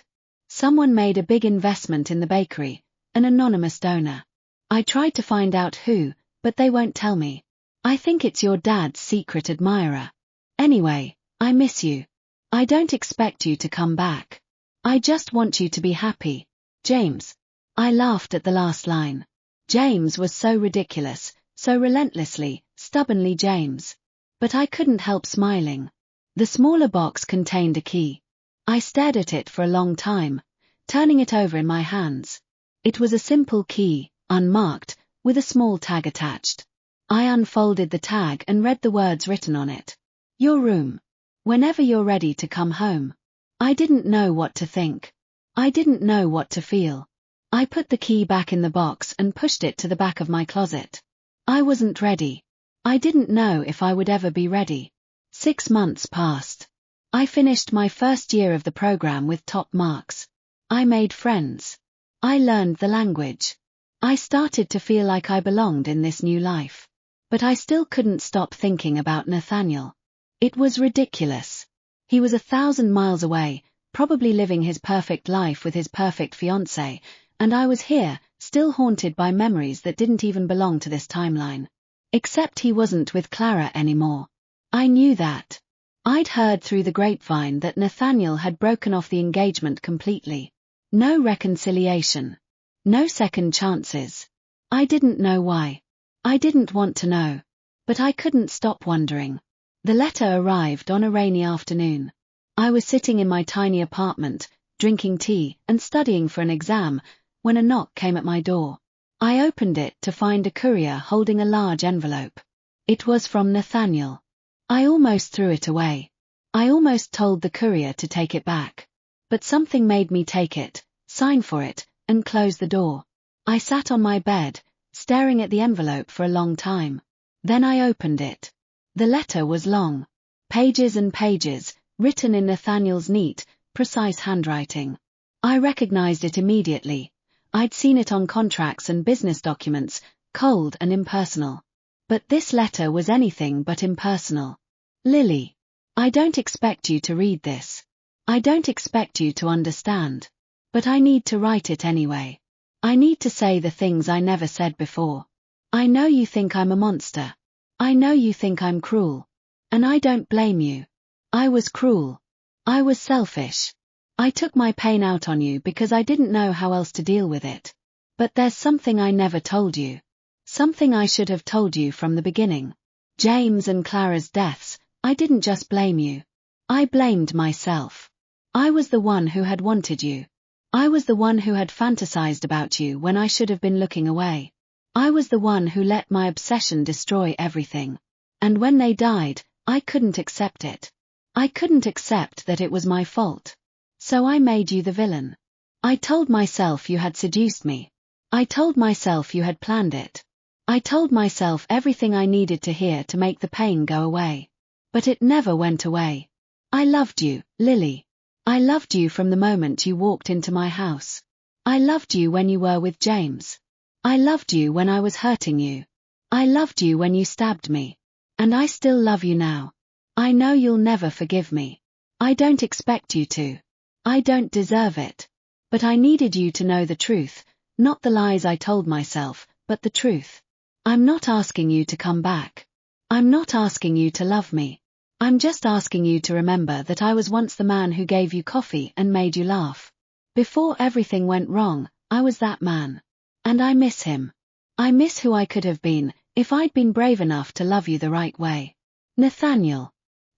Someone made a big investment in the bakery, an anonymous donor. I tried to find out who, but they won't tell me. I think it's your dad's secret admirer. Anyway, I miss you. I don't expect you to come back. I just want you to be happy. James. I laughed at the last line. James was so ridiculous, so relentlessly, stubbornly James. But I couldn't help smiling. The smaller box contained a key. I stared at it for a long time, turning it over in my hands. It was a simple key, unmarked, with a small tag attached. I unfolded the tag and read the words written on it. Your room. Whenever you're ready to come home. I didn't know what to think. I didn't know what to feel. I put the key back in the box and pushed it to the back of my closet. I wasn't ready. I didn't know if I would ever be ready. 6 months passed. I finished my first year of the program with top marks. I made friends. I learned the language. I started to feel like I belonged in this new life. But I still couldn't stop thinking about Nathaniel. It was ridiculous. He was 1,000 miles away, probably living his perfect life with his perfect fiancé, and I was here, still haunted by memories that didn't even belong to this timeline. Except he wasn't with Clara anymore. I knew that. I'd heard through the grapevine that Nathaniel had broken off the engagement completely. No reconciliation. No second chances. I didn't know why. I didn't want to know. But I couldn't stop wondering. The letter arrived on a rainy afternoon. I was sitting in my tiny apartment, drinking tea and studying for an exam, when a knock came at my door. I opened it to find a courier holding a large envelope. It was from Nathaniel. I almost threw it away. I almost told the courier to take it back. But something made me take it, sign for it, and close the door. I sat on my bed, staring at the envelope for a long time. Then I opened it. The letter was long. Pages and pages, written in Nathaniel's neat, precise handwriting. I recognized it immediately. I'd seen it on contracts and business documents, cold and impersonal. But this letter was anything but impersonal. Lily, I don't expect you to read this. I don't expect you to understand. But I need to write it anyway. I need to say the things I never said before. I know you think I'm a monster. I know you think I'm cruel. And I don't blame you. I was cruel. I was selfish. I took my pain out on you because I didn't know how else to deal with it. But there's something I never told you. Something I should have told you from the beginning. James and Clara's deaths, I didn't just blame you. I blamed myself. I was the one who had wanted you. I was the one who had fantasized about you when I should have been looking away. I was the one who let my obsession destroy everything. And when they died, I couldn't accept it. I couldn't accept that it was my fault. So I made you the villain. I told myself you had seduced me. I told myself you had planned it. I told myself everything I needed to hear to make the pain go away. But it never went away. I loved you, Lily. I loved you from the moment you walked into my house. I loved you when you were with James. I loved you when I was hurting you. I loved you when you stabbed me. And I still love you now. I know you'll never forgive me. I don't expect you to. I don't deserve it. But I needed you to know the truth, not the lies I told myself, but the truth. I'm not asking you to come back. I'm not asking you to love me. I'm just asking you to remember that I was once the man who gave you coffee and made you laugh. Before everything went wrong, I was that man. And I miss him. I miss who I could have been, if I'd been brave enough to love you the right way. Nathaniel.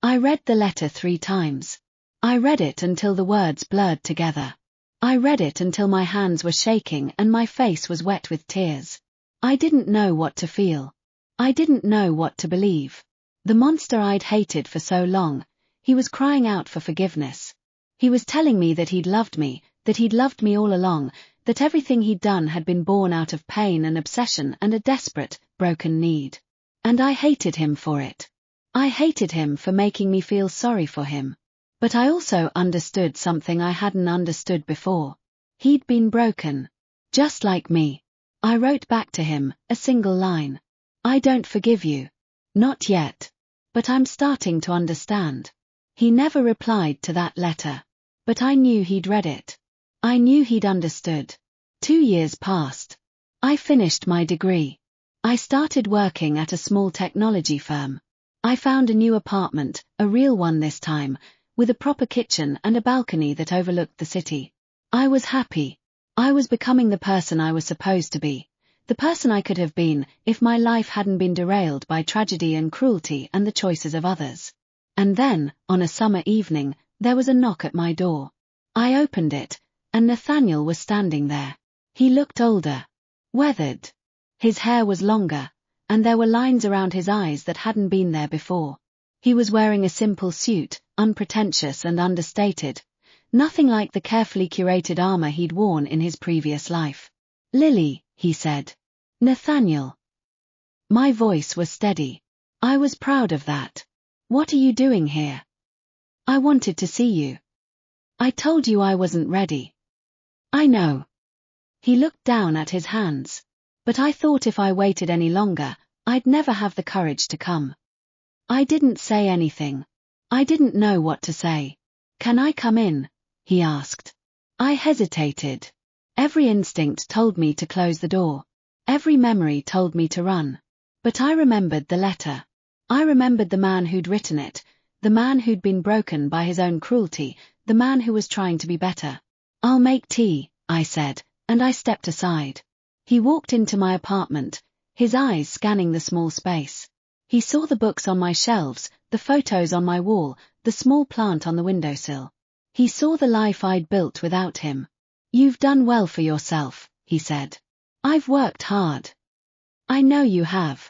I read the letter 3 times. I read it until the words blurred together. I read it until my hands were shaking and my face was wet with tears. I didn't know what to feel. I didn't know what to believe. The monster I'd hated for so long, he was crying out for forgiveness. He was telling me that he'd loved me all along, that everything he'd done had been born out of pain and obsession and a desperate, broken need. And I hated him for it. I hated him for making me feel sorry for him. But I also understood something I hadn't understood before. He'd been broken. Just like me. I wrote back to him, a single line. I don't forgive you. Not yet. But I'm starting to understand. He never replied to that letter. But I knew he'd read it. I knew he'd understood. 2 years passed. I finished my degree. I started working at a small technology firm. I found a new apartment, a real one this time, with a proper kitchen and a balcony that overlooked the city. I was happy. I was becoming the person I was supposed to be, the person I could have been if my life hadn't been derailed by tragedy and cruelty and the choices of others. And then, on a summer evening, there was a knock at my door. I opened it, and Nathaniel was standing there. He looked older. Weathered. His hair was longer, and there were lines around his eyes that hadn't been there before. He was wearing a simple suit, unpretentious and understated. Nothing like the carefully curated armor he'd worn in his previous life. Lily, he said. Nathaniel. My voice was steady. I was proud of that. What are you doing here? I wanted to see you. I told you I wasn't ready. I know. He looked down at his hands. But I thought if I waited any longer, I'd never have the courage to come. I didn't say anything. I didn't know what to say. Can I come in? He asked. I hesitated. Every instinct told me to close the door. Every memory told me to run. But I remembered the letter. I remembered the man who'd written it, the man who'd been broken by his own cruelty, the man who was trying to be better. I'll make tea, I said, and I stepped aside. He walked into my apartment, his eyes scanning the small space. He saw the books on my shelves, the photos on my wall, the small plant on the windowsill. He saw the life I'd built without him. You've done well for yourself, he said. I've worked hard. I know you have.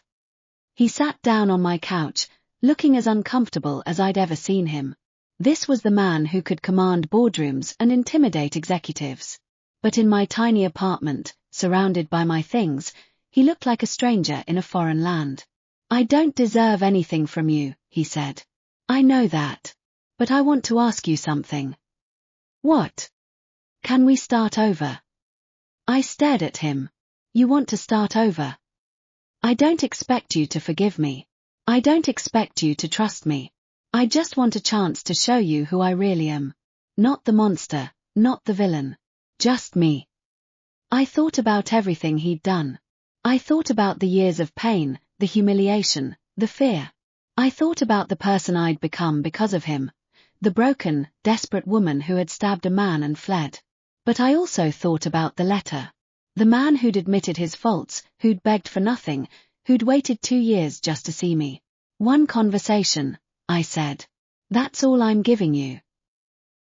He sat down on my couch, looking as uncomfortable as I'd ever seen him. This was the man who could command boardrooms and intimidate executives. But in my tiny apartment, surrounded by my things, he looked like a stranger in a foreign land. I don't deserve anything from you, he said. I know that. But I want to ask you something. What? Can we start over? I stared at him. You want to start over? I don't expect you to forgive me. I don't expect you to trust me. I just want a chance to show you who I really am. Not the monster, not the villain. Just me. I thought about everything he'd done. I thought about the years of pain, the humiliation, the fear. I thought about the person I'd become because of him, the broken, desperate woman who had stabbed a man and fled. But I also thought about the letter. The man who'd admitted his faults, who'd begged for nothing, who'd waited 2 years just to see me. "One conversation," I said. "That's all I'm giving you."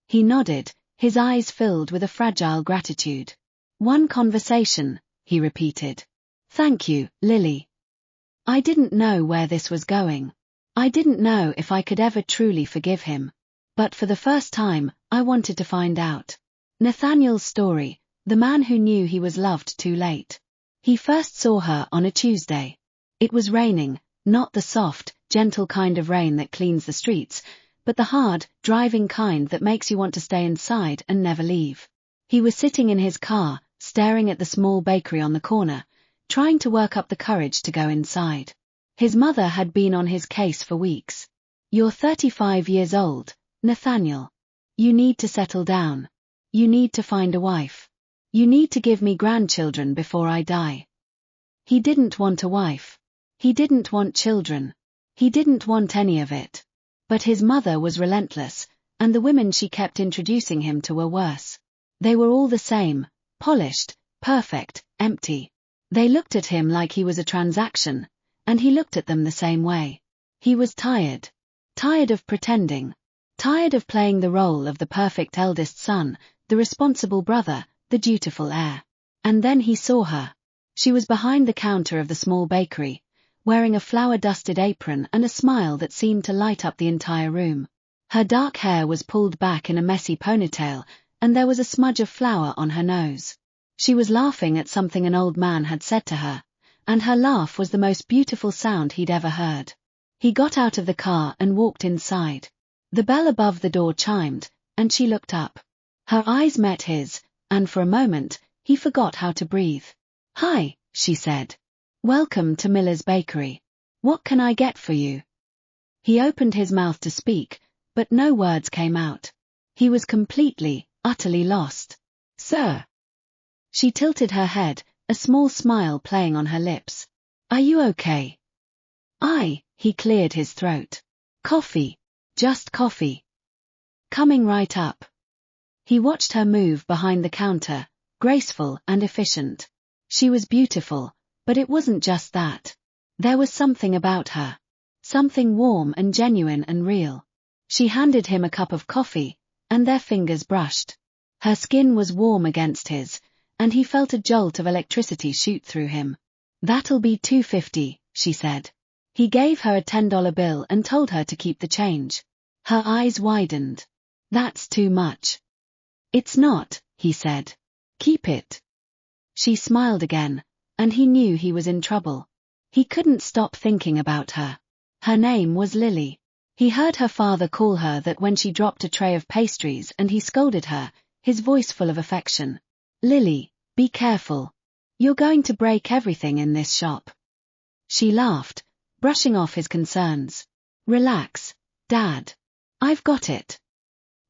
He nodded, his eyes filled with a fragile gratitude. "One conversation," he repeated. "Thank you, Lily." I didn't know where this was going. I didn't know if I could ever truly forgive him. But for the first time, I wanted to find out. Nathaniel's story, the man who knew he was loved too late. He first saw her on a Tuesday. It was raining, not the soft, gentle kind of rain that cleans the streets, but the hard, driving kind that makes you want to stay inside and never leave. He was sitting in his car, staring at the small bakery on the corner, trying to work up the courage to go inside. His mother had been on his case for weeks. "You're 35 years old, Nathaniel. You need to settle down. You need to find a wife. You need to give me grandchildren before I die." He didn't want a wife. He didn't want children. He didn't want any of it. But his mother was relentless, and the women she kept introducing him to were worse. They were all the same, polished, perfect, empty. They looked at him like he was a transaction, and he looked at them the same way. He was tired. Tired of pretending. Tired of playing the role of the perfect eldest son, the responsible brother, the dutiful heir. And then he saw her. She was behind the counter of the small bakery, wearing a flour-dusted apron and a smile that seemed to light up the entire room. Her dark hair was pulled back in a messy ponytail, and there was a smudge of flour on her nose. She was laughing at something an old man had said to her, and her laugh was the most beautiful sound he'd ever heard. He got out of the car and walked inside. The bell above the door chimed, and she looked up. Her eyes met his, and for a moment, he forgot how to breathe. "Hi," she said. "Welcome to Miller's Bakery. What can I get for you?" He opened his mouth to speak, but no words came out. He was completely, utterly lost. "Sir." She tilted her head, a small smile playing on her lips. "Are you okay?" He cleared his throat. "Coffee. Just coffee. Coming right up." He watched her move behind the counter, graceful and efficient. She was beautiful, but it wasn't just that. There was something about her. Something warm and genuine and real. She handed him a cup of coffee, and their fingers brushed. Her skin was warm against his, and he felt a jolt of electricity shoot through him. "That'll be $2.50, she said. He gave her a $10 bill and told her to keep the change. Her eyes widened. "That's too much." "It's not," he said. "Keep it." She smiled again, and he knew he was in trouble. He couldn't stop thinking about her. Her name was Lily. He heard her father call her that when she dropped a tray of pastries, and he scolded her, his voice full of affection. "Lily, be careful. You're going to break everything in this shop." She laughed, brushing off his concerns. "Relax, Dad. I've got it."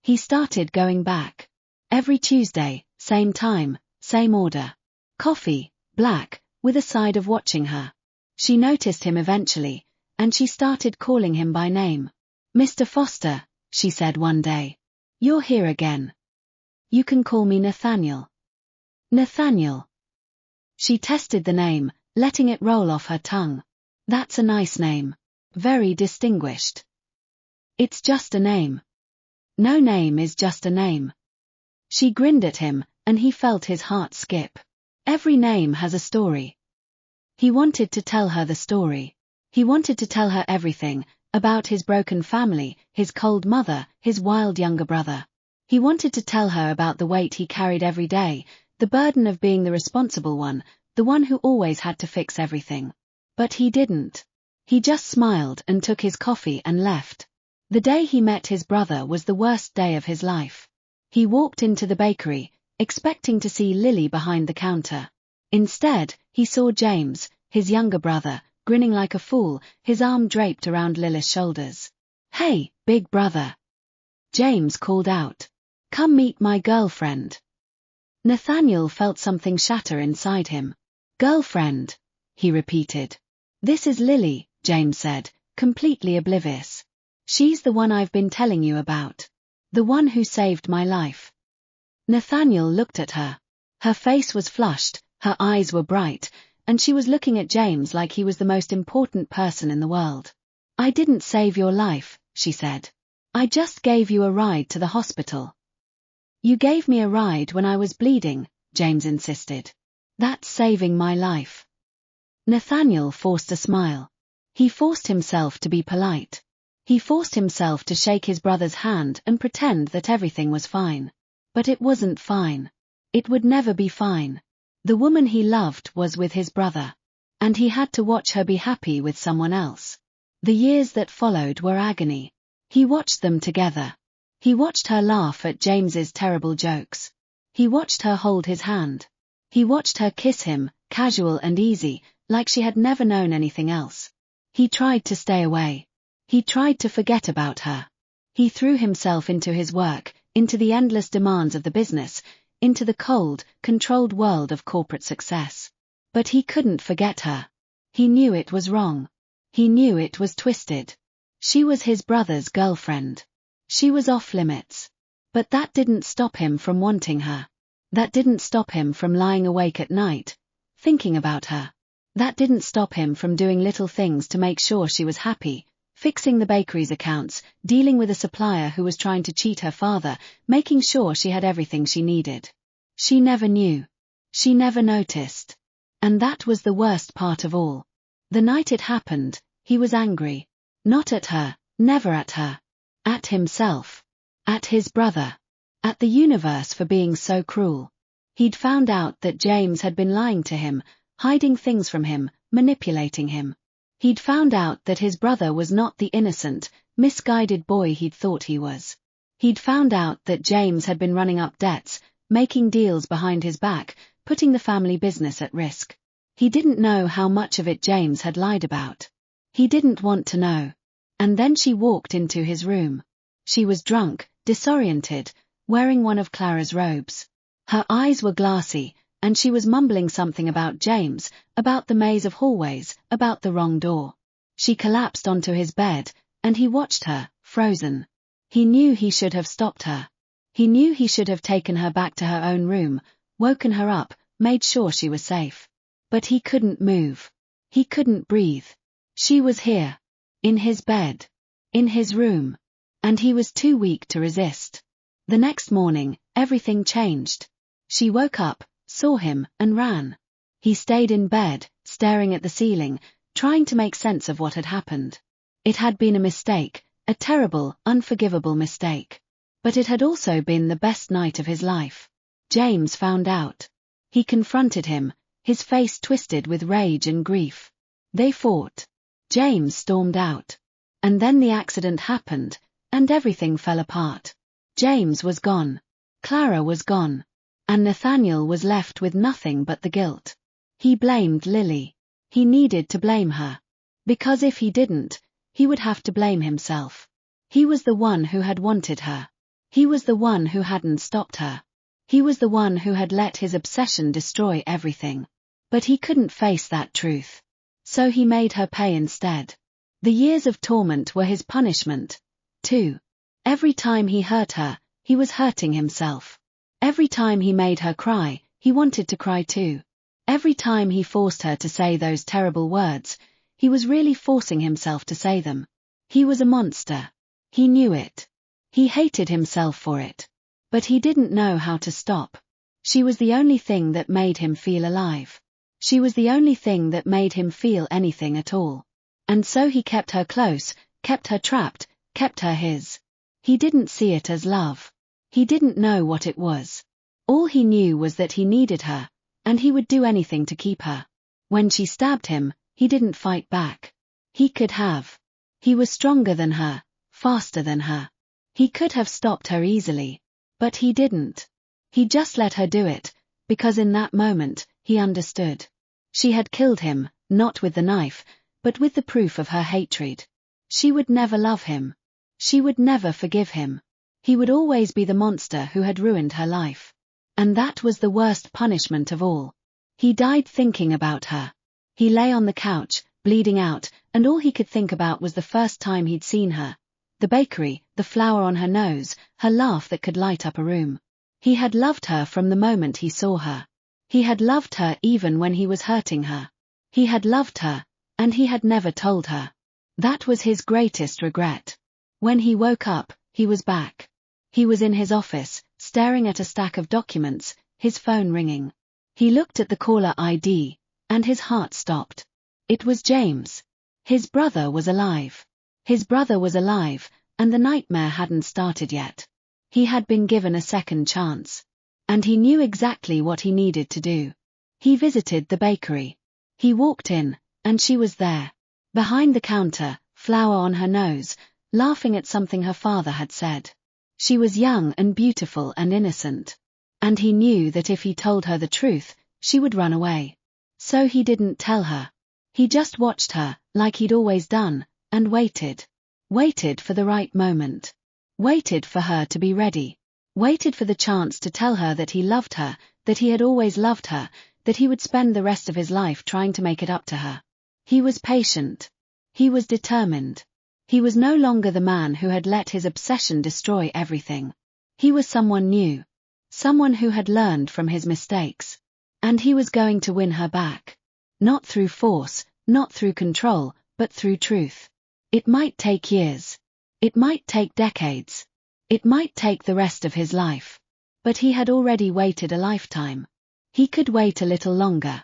He started going back. Every Tuesday, same time, same order. Coffee, black, with a side of watching her. She noticed him eventually, and she started calling him by name. "Mr. Foster," she said one day. "You're here again. You can call me Nathaniel." Nathaniel. She tested the name, letting it roll off her tongue. "That's a nice name. Very distinguished." "It's just a name." "No name is just a name." She grinned at him, and he felt his heart skip. Every name has a story. He wanted to tell her the story. He wanted to tell her everything, about his broken family, his cold mother, his wild younger brother. He wanted to tell her about the weight he carried every day, the burden of being the responsible one, the one who always had to fix everything. But he didn't. He just smiled and took his coffee and left. The day he met his brother was the worst day of his life. He walked into the bakery, expecting to see Lily behind the counter. Instead, he saw James, his younger brother, grinning like a fool, his arm draped around Lily's shoulders. "Hey, big brother!" James called out. "Come meet my girlfriend." Nathaniel felt something shatter inside him. "Girlfriend," he repeated. "This is Lily, James said, completely oblivious. She's the one I've been telling you about. The one who saved my life. Nathaniel looked at her. Her face was flushed, her eyes were bright, and she was looking at James like he was the most important person in the world. I didn't save your life, she said. I just gave you a ride to the hospital. You gave me a ride when I was bleeding, James insisted. That's saving my life. Nathaniel forced a smile. He forced himself to be polite. He forced himself to shake his brother's hand and pretend that everything was fine. But it wasn't fine. It would never be fine. The woman he loved was with his brother. And he had to watch her be happy with someone else. The years that followed were agony. He watched them together. He watched her laugh at James's terrible jokes. He watched her hold his hand. He watched her kiss him, casual and easy, like she had never known anything else. He tried to stay away. He tried to forget about her. He threw himself into his work, into the endless demands of the business, into the cold, controlled world of corporate success. But he couldn't forget her. He knew it was wrong. He knew it was twisted. She was his brother's girlfriend. She was off limits. But that didn't stop him from wanting her. That didn't stop him from lying awake at night, thinking about her. That didn't stop him from doing little things to make sure she was happy, fixing the bakery's accounts, dealing with a supplier who was trying to cheat her father, making sure she had everything she needed. She never knew. She never noticed. And that was the worst part of all. The night it happened, he was angry. Not at her, never at her. At himself. At his brother. At the universe for being so cruel. He'd found out that James had been lying to him, hiding things from him, manipulating him. He'd found out that his brother was not the innocent, misguided boy he'd thought he was. He'd found out that James had been running up debts, making deals behind his back, putting the family business at risk. He didn't know how much of it James had lied about. He didn't want to know. And then she walked into his room. She was drunk, disoriented, wearing one of Clara's robes. Her eyes were glassy, and she was mumbling something about James, about the maze of hallways, about the wrong door. She collapsed onto his bed, and he watched her, frozen. He knew he should have stopped her. He knew he should have taken her back to her own room, woken her up, made sure she was safe. But he couldn't move. He couldn't breathe. She was here. In his bed. In his room. And he was too weak to resist. The next morning, everything changed. She woke up, saw him, and ran. He stayed in bed, staring at the ceiling, trying to make sense of what had happened. It had been a mistake, a terrible, unforgivable mistake. But it had also been the best night of his life. James found out. He confronted him, his face twisted with rage and grief. They fought. James stormed out. And then the accident happened, and everything fell apart. James was gone. Clara was gone. And Nathaniel was left with nothing but the guilt. He blamed Lily. He needed to blame her. Because if he didn't, he would have to blame himself. He was the one who had wanted her. He was the one who hadn't stopped her. He was the one who had let his obsession destroy everything. But he couldn't face that truth. So he made her pay instead. The years of torment were his punishment, too. Every time he hurt her, he was hurting himself. Every time he made her cry, he wanted to cry too. Every time he forced her to say those terrible words, he was really forcing himself to say them. He was a monster. He knew it. He hated himself for it. But he didn't know how to stop. She was the only thing that made him feel alive. She was the only thing that made him feel anything at all. And so he kept her close, kept her trapped, kept her his. He didn't see it as love. He didn't know what it was. All he knew was that he needed her, and he would do anything to keep her. When she stabbed him, he didn't fight back. He could have. He was stronger than her, faster than her. He could have stopped her easily. But he didn't. He just let her do it, because in that moment, he understood. She had killed him, not with the knife, but with the proof of her hatred. She would never love him. She would never forgive him. He would always be the monster who had ruined her life. And that was the worst punishment of all. He died thinking about her. He lay on the couch, bleeding out, and all he could think about was the first time he'd seen her. The bakery, the flower on her nose, her laugh that could light up a room. He had loved her from the moment he saw her. He had loved her even when he was hurting her. He had loved her, and he had never told her. That was his greatest regret. When he woke up, he was back. He was in his office, staring at a stack of documents, his phone ringing. He looked at the caller ID, and his heart stopped. It was James. His brother was alive. His brother was alive, and the nightmare hadn't started yet. He had been given a second chance. And he knew exactly what he needed to do. He visited the bakery. He walked in, and she was there. Behind the counter, flower on her nose, laughing at something her father had said. She was young and beautiful and innocent. And he knew that if he told her the truth, she would run away. So he didn't tell her. He just watched her, like he'd always done, and waited. Waited for the right moment. Waited for her to be ready. Waited for the chance to tell her that he loved her, that he had always loved her, that he would spend the rest of his life trying to make it up to her. He was patient. He was determined. He was no longer the man who had let his obsession destroy everything. He was someone new. Someone who had learned from his mistakes. And he was going to win her back. Not through force, not through control, but through truth. It might take years. It might take decades. It might take the rest of his life. But he had already waited a lifetime. He could wait a little longer.